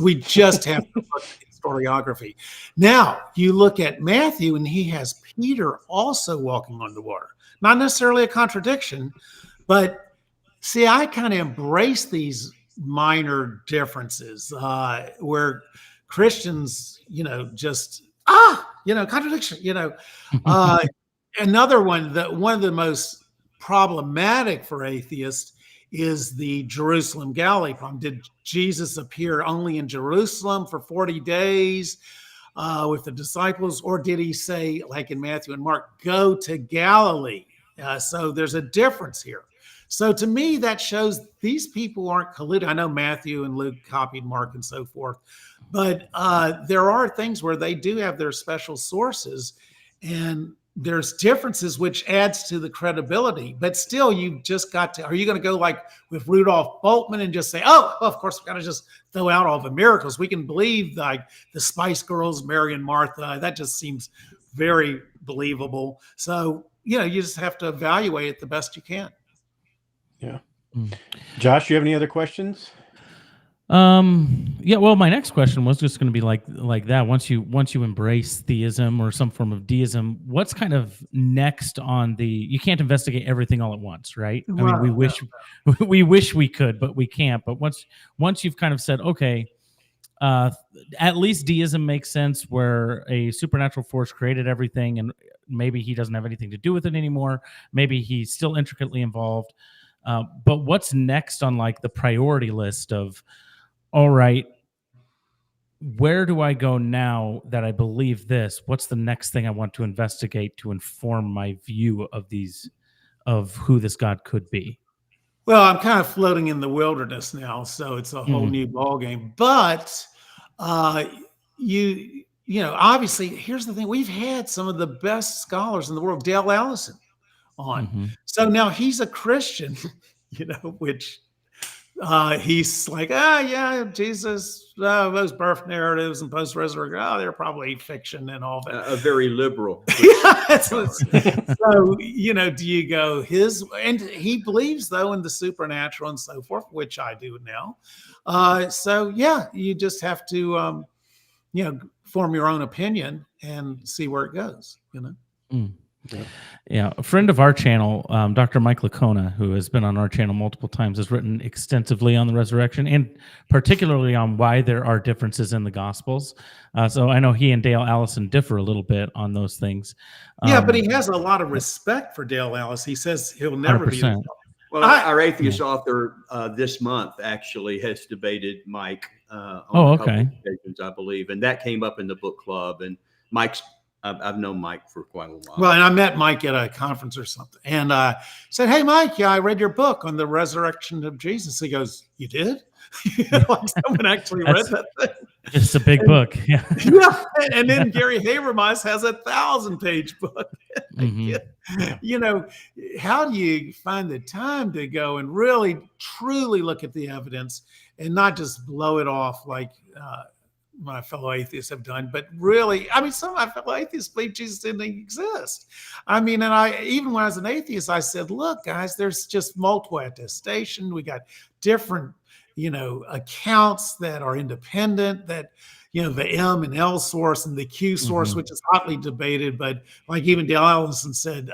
We just have to look at historiography. Now, you look at Matthew, and he has Peter also walking on the water. Not necessarily a contradiction, but see, I kind of embrace these minor differences where Christians, contradiction, Another one, one of the most problematic for atheists is the Jerusalem Galilee problem. Did Jesus appear only in Jerusalem for 40 days with the disciples, or did he say, like in Matthew and Mark, go to Galilee? So there's a difference here. So to me, that shows these people aren't colluding. I know Matthew and Luke copied Mark and so forth, but there are things where they do have their special sources, and there's differences, which adds to the credibility. But still, you've just got to, are you going to go like with Rudolph Bultmann and just say, oh, well, of course, we've got to just throw out all the miracles. We can believe like the Spice Girls, Mary and Martha. That just seems very believable. So, you just have to evaluate it the best you can. Yeah. Josh, you have any other questions? Yeah, well, my next question was just going to be like that. Once you embrace theism or some form of deism, what's kind of next on you can't investigate everything all at once, right? I mean, we wish we could, but we can't. But once you've kind of said, okay, at least deism makes sense, where a supernatural force created everything, and maybe he doesn't have anything to do with it anymore. Maybe he's still intricately involved. But what's next on like the priority list of, all right, where do I go now that I believe this? What's the next thing I want to investigate to inform my view of who this God could be? Well, I'm kind of floating in the wilderness now, so it's a whole new ballgame. But obviously, here's the thing: we've had some of the best scholars in the world, Dale Allison, on. So now he's a Christian, which he's like, yeah, Jesus, those birth narratives and post-resurrection, they're probably fiction and all that. Very liberal. So, do you go and he believes though in the supernatural and so forth, which I do now. So yeah, you just have to, form your own opinion and see where it goes, Yeah, a friend of our channel, Dr. Mike Lacona, who has been on our channel multiple times, has written extensively on the resurrection and particularly on why there are differences in the Gospels. So I know he and Dale Allison differ a little bit on those things. Yeah, but he has a lot of respect for Dale Allison. He says he'll never 100%. be. Well, our atheist author this month actually has debated Mike on a couple of occasions, I believe, and that came up in the book club. And I've known Mike for quite a while. Well, and I met Mike at a conference or something, and said, "Hey, Mike, I read your book on the resurrection of Jesus." He goes, "You did?" Like someone actually read that thing. It's a big book. Yeah. Yeah, and then Gary Habermas has a 1,000-page book. Mhm. You know, how do you find the time to go and really, truly look at the evidence and not just blow it off like my fellow atheists have done, but really, I mean, some of my fellow atheists believe Jesus didn't exist. I mean, and even when I was an atheist, I said, look, guys, there's just multiple attestation. We got different, accounts that are independent, that, the M and L source and the Q source, which is hotly debated. But like even Dale Allison said,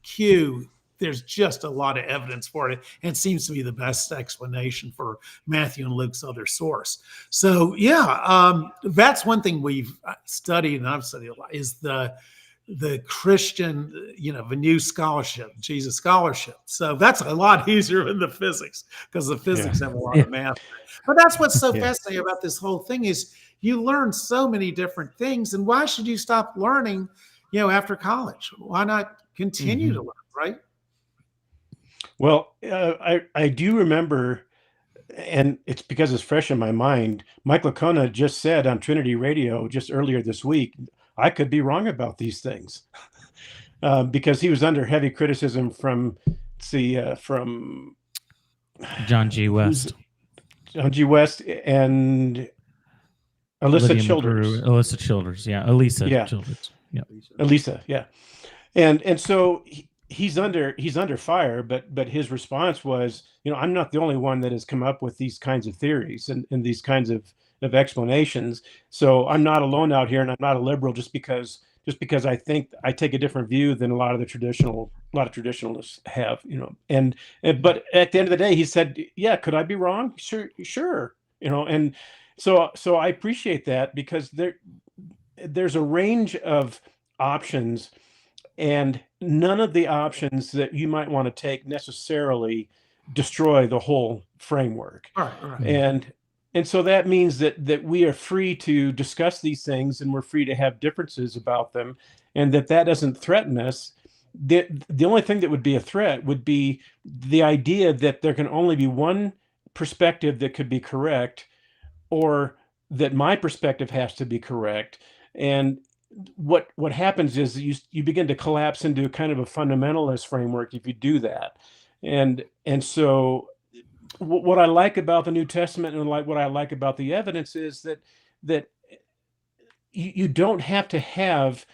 Q, there's just a lot of evidence for it. And it seems to be the best explanation for Matthew and Luke's other source. So that's one thing we've studied, and I've studied a lot, is the Christian, the new scholarship, Jesus scholarship. So that's a lot easier than the physics, because the physics have a lot of math. But that's what's so fascinating about this whole thing is you learn so many different things. And why should you stop learning, after college? Why not continue to learn, right? Well, I do remember, and it's because it's fresh in my mind, Mike Licona just said on Trinity Radio just earlier this week, I could be wrong about these things, because he was under heavy criticism from John G. West and Alyssa Childers. Alyssa Childers, yeah. Elisa Childers, yeah. Elisa, yeah. And so he's under fire, but his response was, I'm not the only one that has come up with these kinds of theories and these kinds of explanations. So I'm not alone out here, and I'm not a liberal just because I think I take a different view than a lot of traditionalists have, but at the end of the day, he said, yeah, could I be wrong? Sure. And so I appreciate that, because there's a range of options, and none of the options that you might want to take necessarily destroy the whole framework. All right. And so that means that we are free to discuss these things, and we're free to have differences about them, and that doesn't threaten us. The only thing that would be a threat would be the idea that there can only be one perspective that could be correct, or that my perspective has to be correct. And what happens is you begin to collapse into kind of a fundamentalist framework if you do that. And so what I like about the New Testament, and what I like about the evidence, is that you don't have to have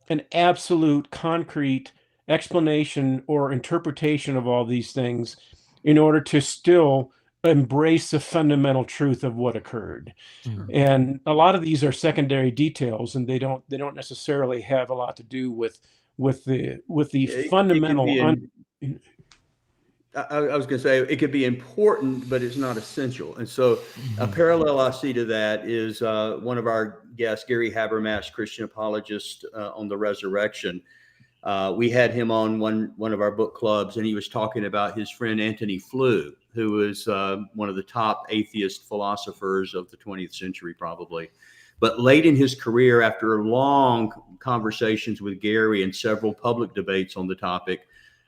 an absolute concrete explanation or interpretation of all these things in order to still embrace the fundamental truth of what occurred. And a lot of these are secondary details, and they don't necessarily have a lot to do with the fundamental. I was going to say it could be important, but it's not essential. And so a parallel I see to that is one of our guests, Gary Habermas, Christian apologist on the resurrection. We had him on one of our book clubs, and he was talking about his friend Anthony Flew, who was one of the top atheist philosophers of the 20th century, probably. But late in his career, after long conversations with Gary and several public debates on the topic,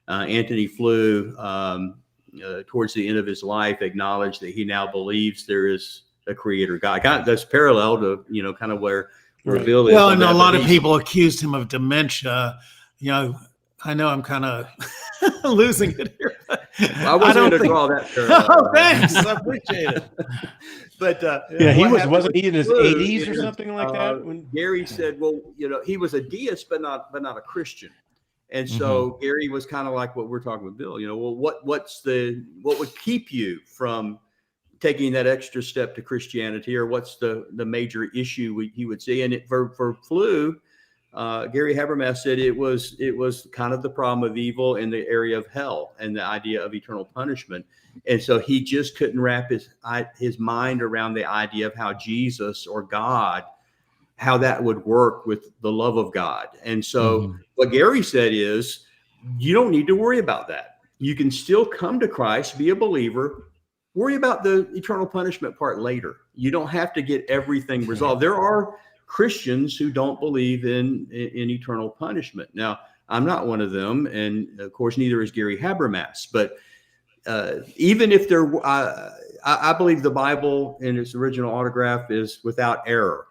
Anthony Flew, towards the end of his life, acknowledged that he now believes there is a creator God. That's parallel to, kind of where Bill is. Well, and a lot of people accused him of dementia. I know I'm kind of losing it here. I wasn't going to draw that parallel. Oh, thanks. I appreciate it. But wasn't he in his 80s or something like that? When Gary said, well, he was a deist, but not a Christian. And so Gary was kind of like what we're talking with Bill, well, what would keep you from taking that extra step to Christianity, or what's the major issue he would see? And for Flew, Gary Habermas said it was kind of the problem of evil in the area of hell and the idea of eternal punishment. And so he just couldn't wrap his mind around the idea of how Jesus or God, how that would work with the love of God. And so what Gary said is, you don't need to worry about that. You can still come to Christ, be a believer, worry about the eternal punishment part later. You don't have to get everything resolved. There are Christians who don't believe in eternal punishment. Now, I'm not one of them, and of course, neither is Gary Habermas. But even if there, I believe the Bible in its original autograph is without error.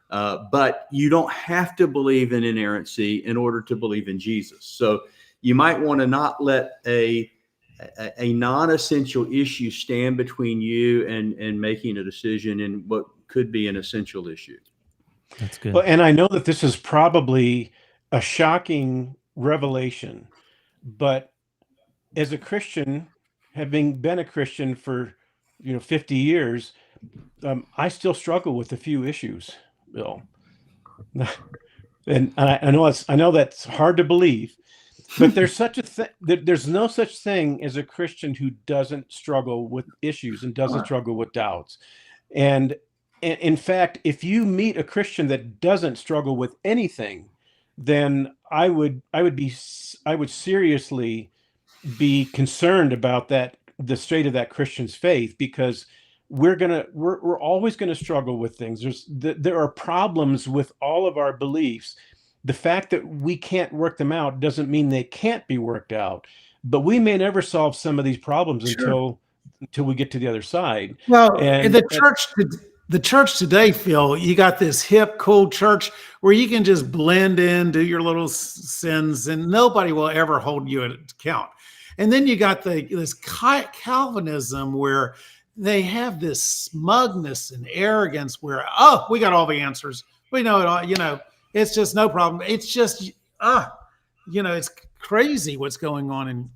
But you don't have to believe in inerrancy in order to believe in Jesus. So you might want to not let a non-essential issue stand between you and making a decision in what could be an essential issue. That's good. Well, and I know that this is probably a shocking revelation, but as a Christian, having been a Christian for 50 years, I still struggle with a few issues, Bill. And I know that's hard to believe, but there's such a thing. There's no such thing as a Christian who doesn't struggle with issues and doesn't struggle with doubts. And in fact, if you meet a Christian that doesn't struggle with anything, then I would seriously be concerned about the state of that Christian's faith, because we're always going to struggle with things. There are problems with all of our beliefs. The fact that we can't work them out doesn't mean they can't be worked out, but we may never solve some of these problems until we get to the other side. Well, and the church today, Phil, you got this hip, cool church where you can just blend in, do your little sins, and nobody will ever hold you to account. And then you got this Calvinism where they have this smugness and arrogance where, we got all the answers. We know it all, it's just no problem. It's just, it's crazy what's going on in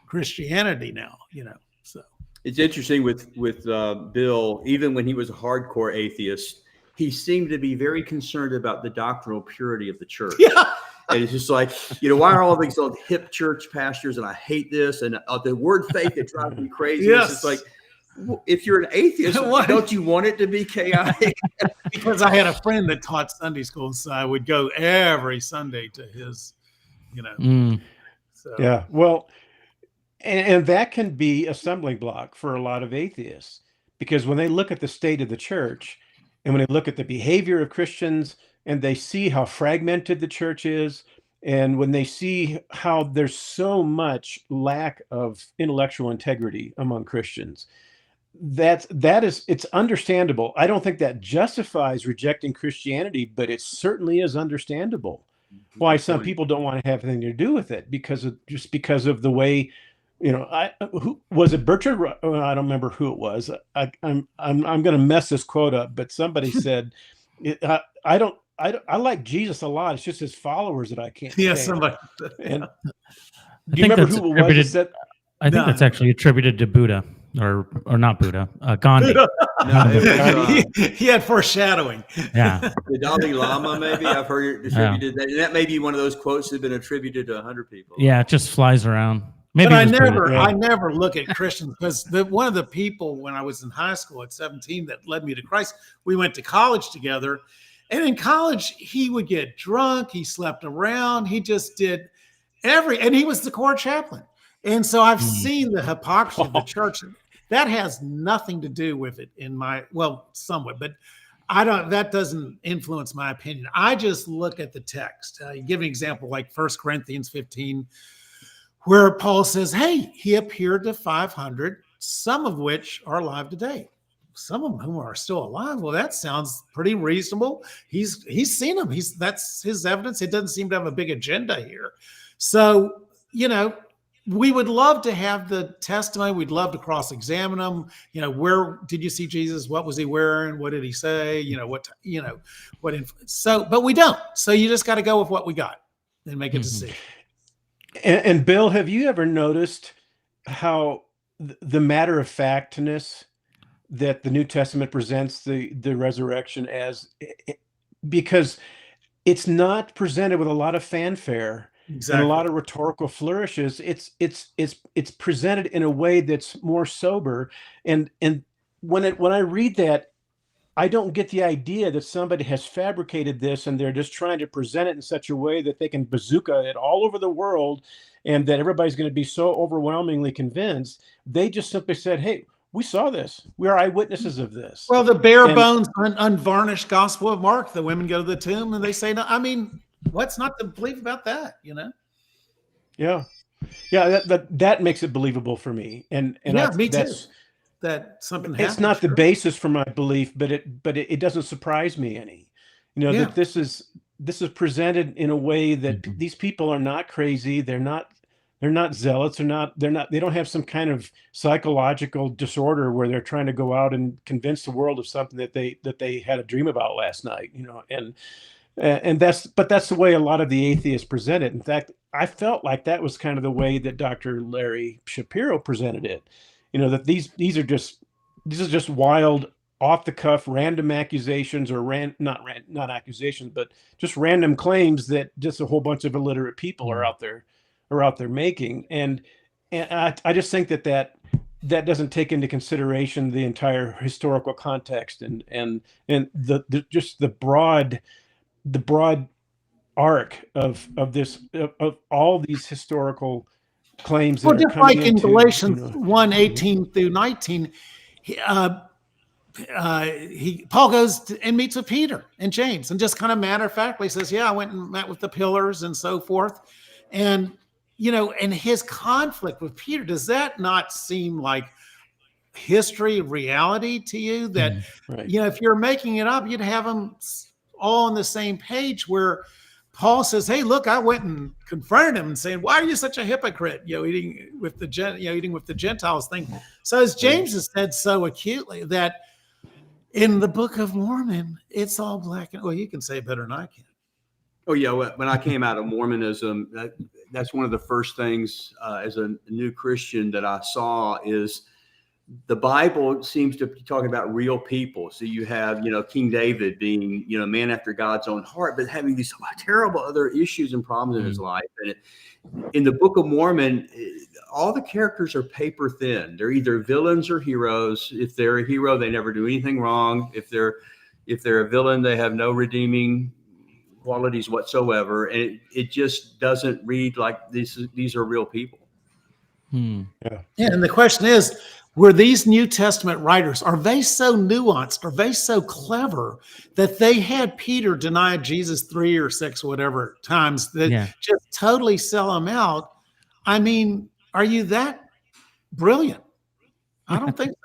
Christianity now, so. It's interesting with Bill, even when he was a hardcore atheist, he seemed to be very concerned about the doctrinal purity of the church. Yeah. And it's just like, why are all these old hip church pastors? And I hate this. And the word faith, it drives me crazy. Yes. It's just like, if you're an atheist, don't you want it to be chaotic? Because I had a friend that taught Sunday school, so I would go every Sunday to his, So. Yeah, well, and that can be a stumbling block for a lot of atheists, because when they look at the state of the church and when they look at the behavior of Christians and they see how fragmented the church is, and when they see how there's so much lack of intellectual integrity among Christians, it's understandable. I don't think that justifies rejecting Christianity, but it certainly is understandable why some people don't want to have anything to do with it, because of the way, who was it? Bertrand? I don't remember who it was. I'm going to mess this quote up, but somebody said, I like Jesus a lot. It's just his followers that I can't. Yeah, stand. somebody. And do you remember who it was? I think that's actually attributed to Buddha, or not Buddha, Gandhi. He had foreshadowing. Yeah, the Dalai Lama, maybe I've heard it attributed that. And that may be one of those quotes that have been attributed to 100 people. Yeah, it just flies around. Maybe but I never look at Christians, because one of the people when I was in high school at 17 that led me to Christ, we went to college together. And in college, he would get drunk. He slept around. He just did and he was the core chaplain. And so I've seen the hypocrisy of the church. That has nothing to do with it somewhat, but that doesn't influence my opinion. I just look at the text. You give an example like 1 Corinthians 15, where Paul says, hey, he appeared to 500, some of which are alive today. Some of whom are still alive. Well, that sounds pretty reasonable. He's seen them. That's his evidence. It doesn't seem to have a big agenda here. So, we would love to have the testimony. We'd love to cross-examine them. Where did you see Jesus? What was he wearing? What did he say? But we don't. So you just got to go with what we got and make a decision. And Bill, have you ever noticed how the matter-of-factness that the New Testament presents the resurrection as, because it's not presented with a lot of fanfare. Exactly. And a lot of rhetorical flourishes. It's presented in a way that's more sober. And when I read that, I don't get the idea that somebody has fabricated this and they're just trying to present it in such a way that they can bazooka it all over the world and that everybody's going to be so overwhelmingly convinced. They just simply said, hey, we saw this. We are eyewitnesses of this. Well, the bare bones, unvarnished Gospel of Mark, the women go to the tomb and they say, no, I mean, what's not to believe about that, Yeah. That makes it believable for me. And me too. that something It's happened. not the Sure. basis for my belief, but it doesn't surprise me any. Yeah. That this is presented in a way that Mhm. these people are not crazy. They're not zealots. They don't have some kind of psychological disorder where they're trying to go out and convince the world of something that they had a dream about last night. And that's the way a lot of the atheists present it. In fact, I felt like that was kind of the way that Dr. Larry Shapiro presented it. That these are just wild, off the cuff, random accusations, or not accusations, but just random claims that just a whole bunch of illiterate people are out there making. And I just think that doesn't take into consideration the entire historical context and just the broad arc of all these historical claims that Well, are just coming like in into, Galatians 1:18 through 19, Paul goes and meets with Peter and James, and just kind of matter of factly says, "Yeah, I went and met with the pillars and so forth." And and his conflict with Peter, does that not seem like history, reality to you? That right. if you're making it up, you'd have them all on the same page. Where Paul says, "Hey, look, I went and confronted him and saying, why are you such a hypocrite? Eating with the Gentiles thing." So as James has said so acutely, that in the Book of Mormon, it's all black and you can say it better than I can. Oh yeah, when I came out of Mormonism, that's one of the first things as a new Christian that I saw is the Bible seems to be talking about real people. So you have, King David being, a man after God's own heart, but having these terrible other issues and problems in his life. And in the Book of Mormon, all the characters are paper thin. They're either villains or heroes. If they're a hero, they never do anything wrong. If they're a villain, they have no redeeming qualities whatsoever. And it just doesn't read like these are real people. Yeah. And the question is, were these New Testament writers, are they so nuanced? Are they so clever that they had Peter deny Jesus 3 or 6 or whatever times that just totally sell him out? I mean, are you that brilliant? I don't think so.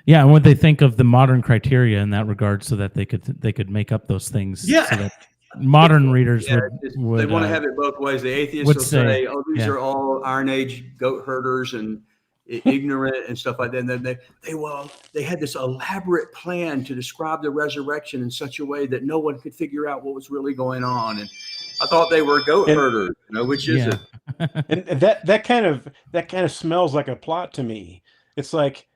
Yeah, and what they think of the modern criteria in that regard, so that they could make up those things. Yeah. So that modern readers would they want to have it both ways. The atheists will say, "Oh, these are all Iron Age goat herders and ignorant and stuff like that." And then they had this elaborate plan to describe the resurrection in such a way that no one could figure out what was really going on. And I thought they were goat herders. Which is it? And that kind of smells like a plot to me. It's like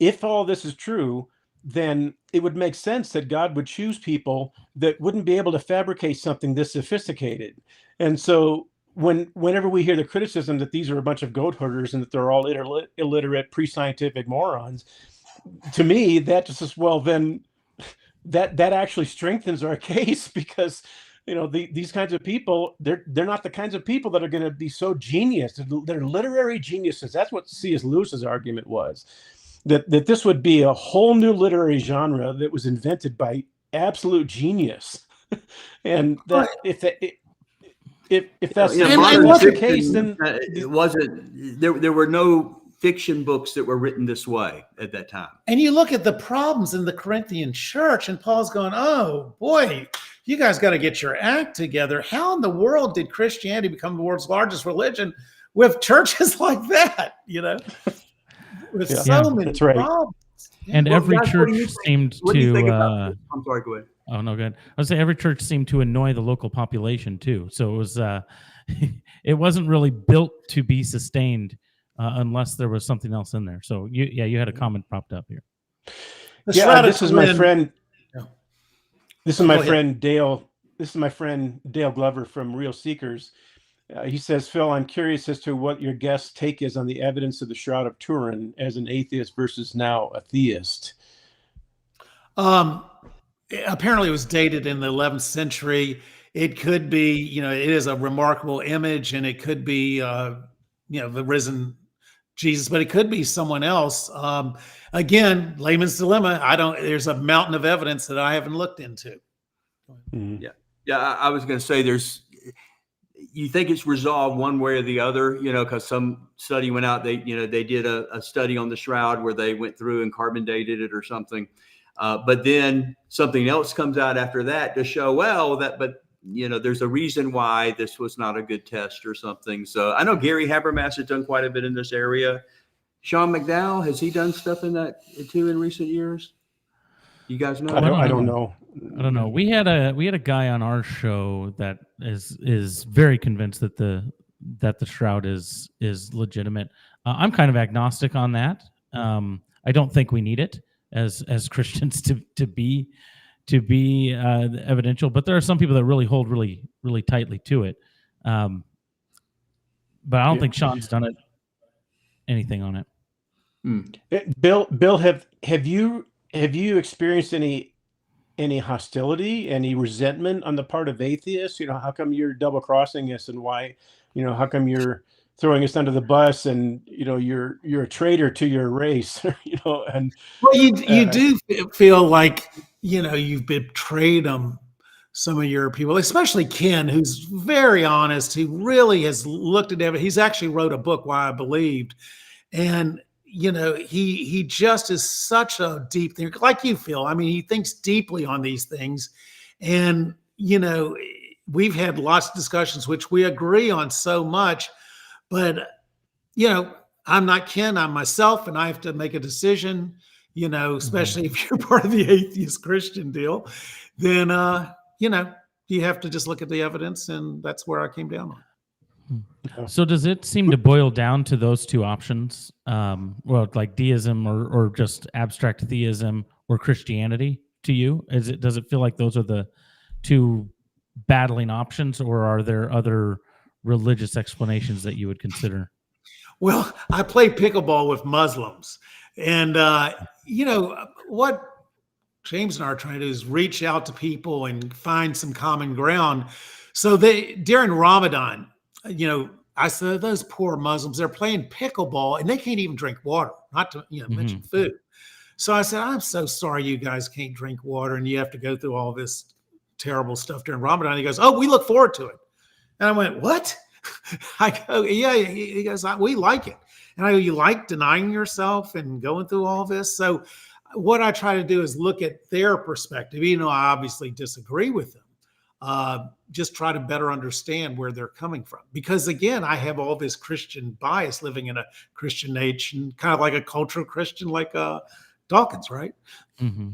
if all this is true, then it would make sense that God would choose people that wouldn't be able to fabricate something this sophisticated. And so whenever we hear the criticism that these are a bunch of goat herders and that they're all illiterate, pre-scientific morons, to me, that just says, well, then that actually strengthens our case, because these kinds of people, they're not the kinds of people that are going to be so genius. They're literary geniuses. That's what C.S. Lewis's argument was. That this would be a whole new literary genre that was invented by absolute genius, and that if that's the case, then it wasn't. There were no fiction books that were written this way at that time. And you look at the problems in the Corinthian church, and Paul's going, "Oh boy, you guys got to get your act together. How in the world did Christianity become the world's largest religion with churches like that?" With so many problems. And every church seemed to. I'm sorry, go ahead. Oh no, good. I would say every church seemed to annoy the local population too. So it was, it wasn't really built to be sustained unless there was something else in there. So you had a comment propped up here. This is my friend. This is my friend Dale. This is my friend Dale Glover from Real Seekers. He says, "Phil, I'm curious as to what your guest's take is on the evidence of the Shroud of Turin as an atheist versus now a theist." Apparently, it was dated in the 11th century. It could be, it is a remarkable image, and it could be, the risen Jesus, but it could be someone else. Again, layman's dilemma. There's a mountain of evidence that I haven't looked into. Yeah. I was going to say you think it's resolved one way or the other, because some study went out, they did a study on the shroud where they went through and carbon dated it or something. But then something else comes out after that to show, there's a reason why this was not a good test or something. So I know Gary Habermas has done quite a bit in this area. Sean McDowell, has he done stuff in that too in recent years? You guys know? I don't know. I don't know. We had a guy on our show that is very convinced that the shroud is legitimate. I'm kind of agnostic on that. I don't think we need it as Christians to be evidential, but there are some people that really hold really tightly to it. But I don't think Sean's done anything on it. Bill, have you experienced any hostility, any resentment on the part of atheists? How come you're double crossing us, and why? How come you're throwing us under the bus, and you're a traitor to your race? And well, you do feel like you've betrayed them. Some of your people, especially Ken, who's very honest, who really has looked at everything. He's actually wrote a book, Why I Believed, and he just is such a deep thinker, like you, Phil. I mean, he thinks deeply on these things. And, we've had lots of discussions, which we agree on so much. But, I'm not Ken, I'm myself, and I have to make a decision, especially if you're part of the atheist Christian deal, then, you have to just look at the evidence. And that's where I came down on. So does it seem to boil down to those two options? Like deism or just abstract theism or Christianity to you? Does it feel like those are the two battling options, or are there other religious explanations that you would consider? Well, I play pickleball with Muslims, and what James and I are trying to do is reach out to people and find some common ground. So during Ramadan, I said, those poor Muslims, they're playing pickleball and they can't even drink water, not to mention food. So I said, I'm so sorry you guys can't drink water and you have to go through all this terrible stuff during Ramadan. He goes, oh, we look forward to it. And I went, what? I go, yeah. He goes, we like it. And I go, you like denying yourself and going through all this? So what I try to do is look at their perspective, even though I obviously disagree with them. Just try to better understand where they're coming from. Because again, I have all this Christian bias living in a Christian nation, kind of like a cultural Christian, like Dawkins, right? Mm-hmm.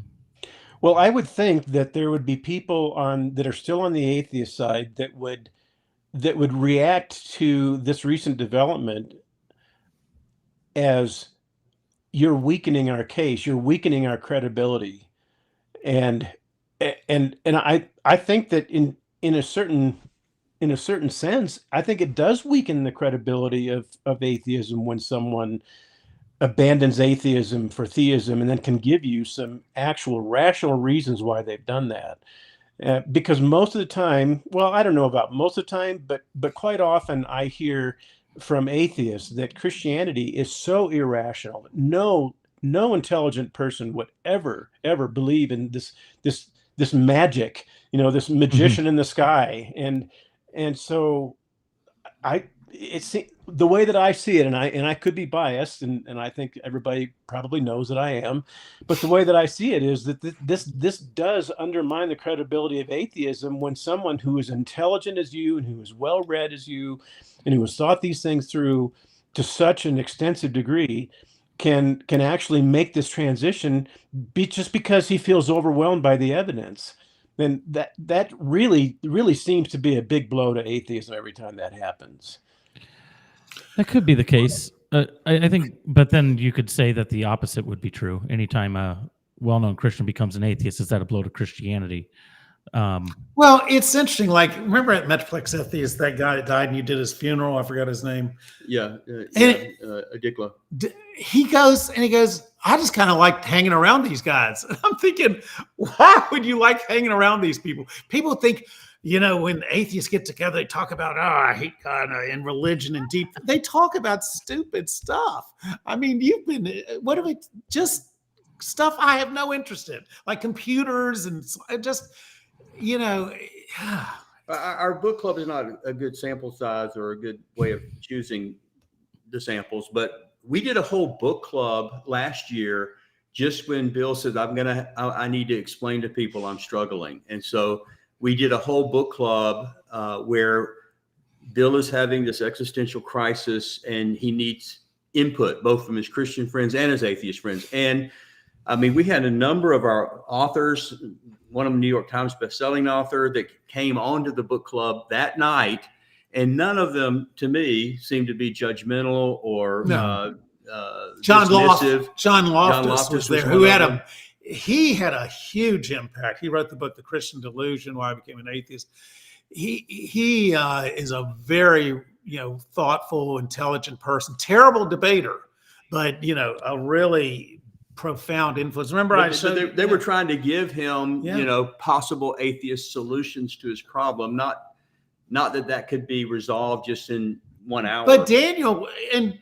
Well, I would think that there would be people that are still on the atheist side that would react to this recent development as you're weakening our case, you're weakening our credibility. And I think that in a certain sense, I think it does weaken the credibility of atheism when someone abandons atheism for theism and then can give you some actual rational reasons why they've done that. Because most of the time, well, I don't know about most of the time, but quite often I hear from atheists that Christianity is so irrational. No intelligent person would ever believe in this magic, this magician in the sky. And so it's the way that I see it, and I could be biased, and I think everybody probably knows that I am, but the way that I see it is that this does undermine the credibility of atheism when someone who is intelligent as you and who is well read as you and who has thought these things through to such an extensive degree can actually make this transition just because he feels overwhelmed by the evidence. Then that really seems to be a big blow to atheism every time that happens. That could be the case. I think, but then you could say that the opposite would be true. Anytime a well-known Christian becomes an atheist, is that a blow to Christianity? Well, it's interesting. Like, remember at Metroplex Atheist, that guy that died and you did his funeral? I forgot his name. Yeah. Adikla. He goes, I just kind of like hanging around these guys. And I'm thinking, why would you like hanging around these people? People think, when atheists get together, they talk about, I hate God and religion and deep. They talk about stupid stuff. I mean, just stuff I have no interest in, like computers and just, Our book club is not a good sample size or a good way of choosing the samples, but we did a whole book club last year just when Bill said, I need to explain to people I'm struggling. And so we did a whole book club where Bill is having this existential crisis and he needs input, both from his Christian friends and his atheist friends. And I mean, we had a number of our authors, one of them, New York Times bestselling author, that came onto the book club that night, and none of them, to me, seemed to be judgmental or John dismissive. John Loftus was there, who had he had a huge impact. He wrote the book, The Christian Delusion, Why I Became an Atheist. He is a very, thoughtful, intelligent person, terrible debater, but, a really profound influence. Remember, they were trying to give him, possible atheist solutions to his problem. Not that could be resolved just in 1 hour. But Daniel and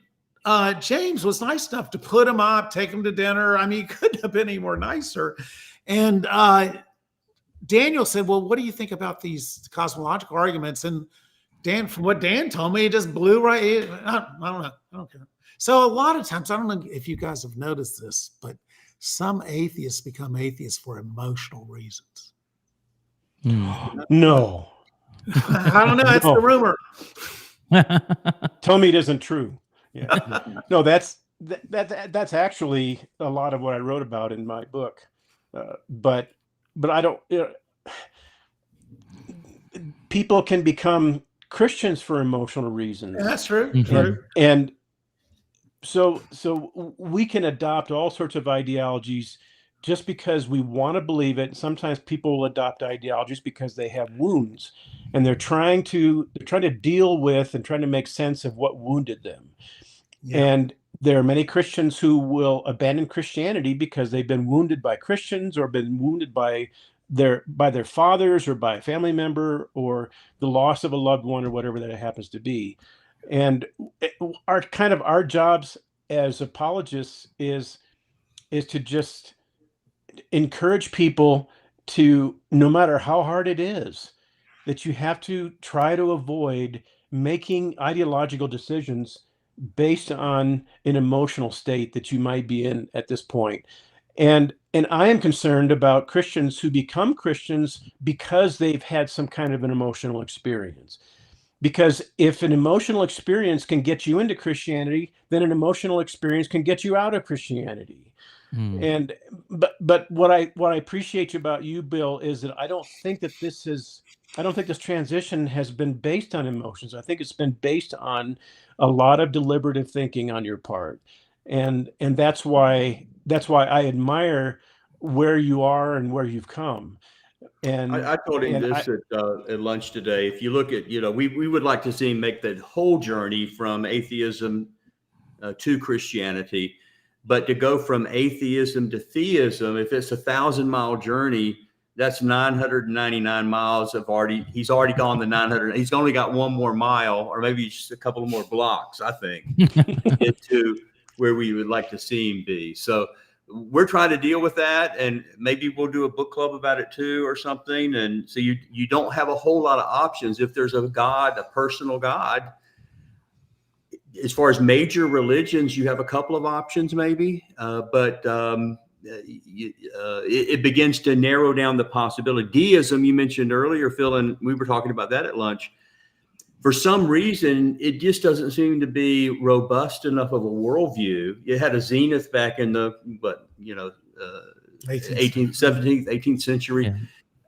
James was nice enough to put him up, take him to dinner. I mean, he couldn't have been any more nicer. And Daniel said, well, what do you think about these cosmological arguments? And Dan, from what Dan told me, it just blew right in. I don't know. I don't care. So a lot of times, I don't know if you guys have noticed this, but some atheists become atheists for emotional reasons. No. I don't know. That's the rumor. Tell me it isn't true. Yeah. No, that's actually a lot of what I wrote about in my book. But I don't. People can become Christians for emotional reasons. Yeah, that's true. And so we can adopt all sorts of ideologies just because we want to believe it. Sometimes people will adopt ideologies because they have wounds, and they're trying to deal with and trying to make sense of what wounded them. Yeah. And there are many Christians who will abandon Christianity because they've been wounded by Christians or been wounded by their fathers or by a family member or the loss of a loved one or whatever that it happens to be. And our jobs as apologists is to just encourage people to, no matter how hard it is, that you have to try to avoid making ideological decisions based on an emotional state that you might be in at this point. And I am concerned about Christians who become Christians because they've had some kind of an emotional experience. Because if an emotional experience can get you into Christianity, then an emotional experience can get you out of Christianity. And but what I appreciate about you, Bill, is that I don't think this transition has been based on emotions. I think it's been based on a lot of deliberative thinking on your part, and that's why I admire where you are and where you've come. And I told him this at lunch today. If you look at, we would like to see him make that whole journey from atheism to Christianity, but to go from atheism to theism, if it's 1,000-mile journey, that's 999 miles he's already gone the 900. He's only got one more mile, or maybe just a couple of more blocks, I think, into where we would like to see him be. So we're trying to deal with that, and maybe we'll do a book club about it too or something. And so you don't have a whole lot of options. If there's a God, a personal God, as far as major religions, you have a couple of options maybe, but it begins to narrow down the possibility. Deism, you mentioned earlier, Phil, and we were talking about that at lunch. For some reason, it just doesn't seem to be robust enough of a worldview. It had a zenith back in the 18th century. Yeah.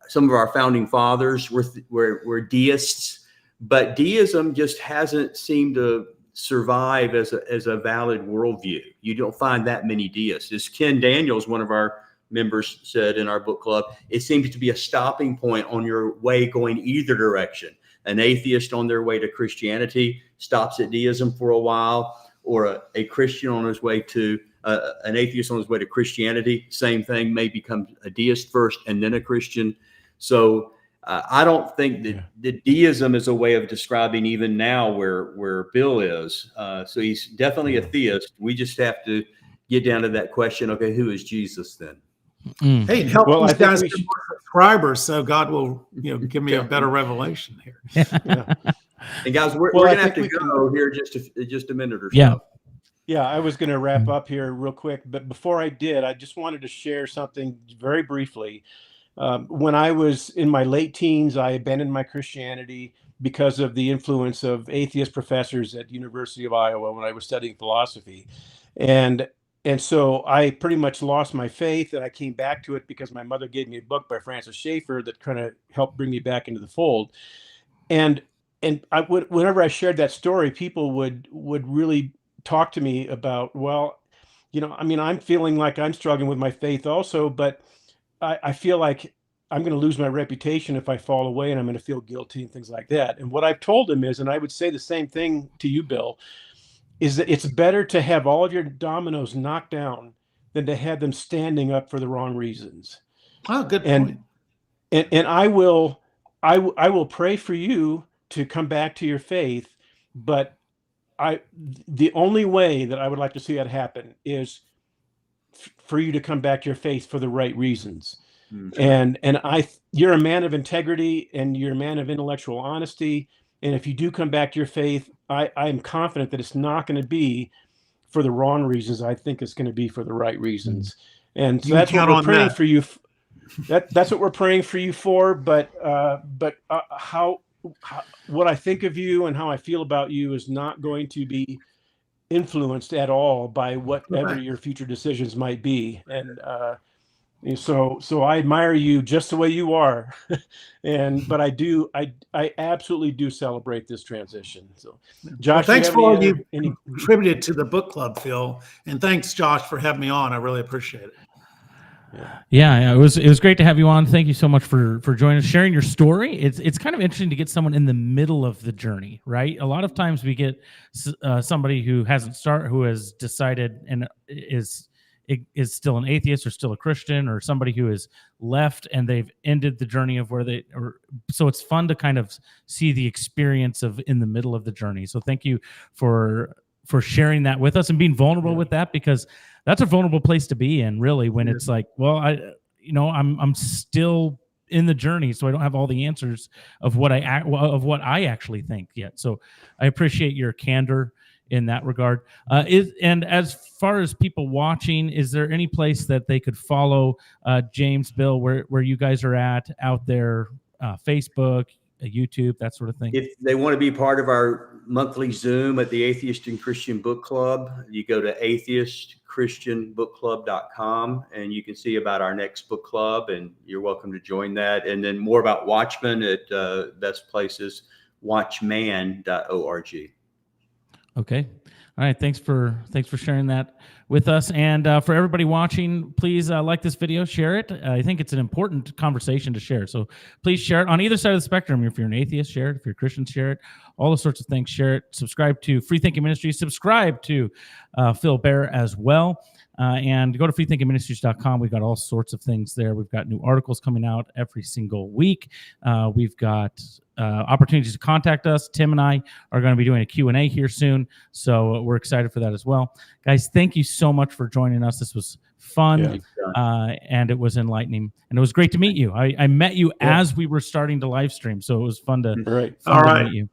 Some of our founding fathers were deists, but deism just hasn't seemed to survive as a valid worldview. You don't find that many deists. As Ken Daniels, one of our members, said in our book club, it seems to be a stopping point on your way going either direction. An atheist on their way to Christianity stops at deism for a while, or a Christian on his way to an atheist on his way to Christianity, same thing, may become a deist first and then a Christian. So I don't think that deism is a way of describing even now where Bill is. So he's definitely a theist. We just have to get down to that question. Okay, who is Jesus then? Hey, help these guys get more subscribers, so God will, give me a better revelation here. Yeah. And guys, we're Well, I gonna have think to go here just a minute or so. Yeah. Yeah, I was going to wrap up here real quick, but before I did, I just wanted to share something very briefly. When I was in my late teens, I abandoned my Christianity because of the influence of atheist professors at University of Iowa when I was studying philosophy, and so I pretty much lost my faith, and I came back to it because my mother gave me a book by Francis Schaeffer that kind of helped bring me back into the fold. And whenever I shared that story, people would really talk to me about, well, I mean, I'm feeling like I'm struggling with my faith also, but I feel like I'm going to lose my reputation if I fall away, and I'm going to feel guilty and things like that. And what I've told them is, and I would say the same thing to you, Bill, is that it's better to have all of your dominoes knocked down than to have them standing up for the wrong reasons. Oh, good And point. and I will pray for you to come back to your faith, but the only way that I would like to see that happen is for you to come back to your faith for the right reasons. And you're a man of integrity, and you're a man of intellectual honesty. And if you do come back to your faith, I'm confident that it's not going to be for the wrong reasons. I think it's going to be for the right reasons. And so that's what we're praying for you. That's what we're praying for you for. But what I think of you and how I feel about you is not going to be influenced at all by whatever your future decisions might be. And so I admire you just the way you are. But I absolutely do celebrate this transition. So Josh, thanks for all you contributed to the book club, Phil. And thanks, Josh, for having me on. I really appreciate it. Yeah, it was great to have you on. Thank you so much for joining us, sharing your story. It's kind of interesting to get someone in the middle of the journey, right? A lot of times we get somebody who has decided and is still an atheist or still a Christian, or somebody who has left and they've ended the journey of so it's fun to kind of see the experience of in the middle of the journey. So thank you for sharing that with us and being vulnerable with that, because that's a vulnerable place to be in, really, when it's like, well, I'm still in the journey, so I don't have all the answers of what I actually think yet. So I appreciate your candor in that regard. And as far as people watching, is there any place that they could follow James, Bill, where you guys are out there, Facebook, YouTube, that sort of thing? If they want to be part of our monthly Zoom at the Atheist and Christian Book Club, you go to atheistchristianbookclub.com, and you can see about our next book club, and you're welcome to join that. And then more about Watchmen at best places, watchman.org. Okay. All right. Thanks for sharing that with us. And for everybody watching, please like this video, share it. I think it's an important conversation to share. So please share it on either side of the spectrum. If you're an atheist, share it. If you're a Christian, share it. All those sorts of things, share it. Subscribe to Free Thinking Ministries. Subscribe to Phil Bear as well. And go to freethinkingministries.com. We've got all sorts of things there. We've got new articles coming out every single week. We've got opportunities to contact us. Tim and I are going to be doing a Q&A here soon, so we're excited for that as well. Guys, thank you so much for joining us. This was fun, and it was enlightening, and it was great to meet you. I met you as we were starting to live stream, so it was fun to meet you.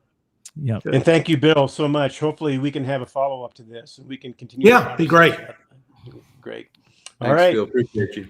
Yeah, and thank you, Bill, so much. Hopefully we can have a follow-up to this and we can continue. Yeah, be great. Great. Thanks, Phil. Appreciate you.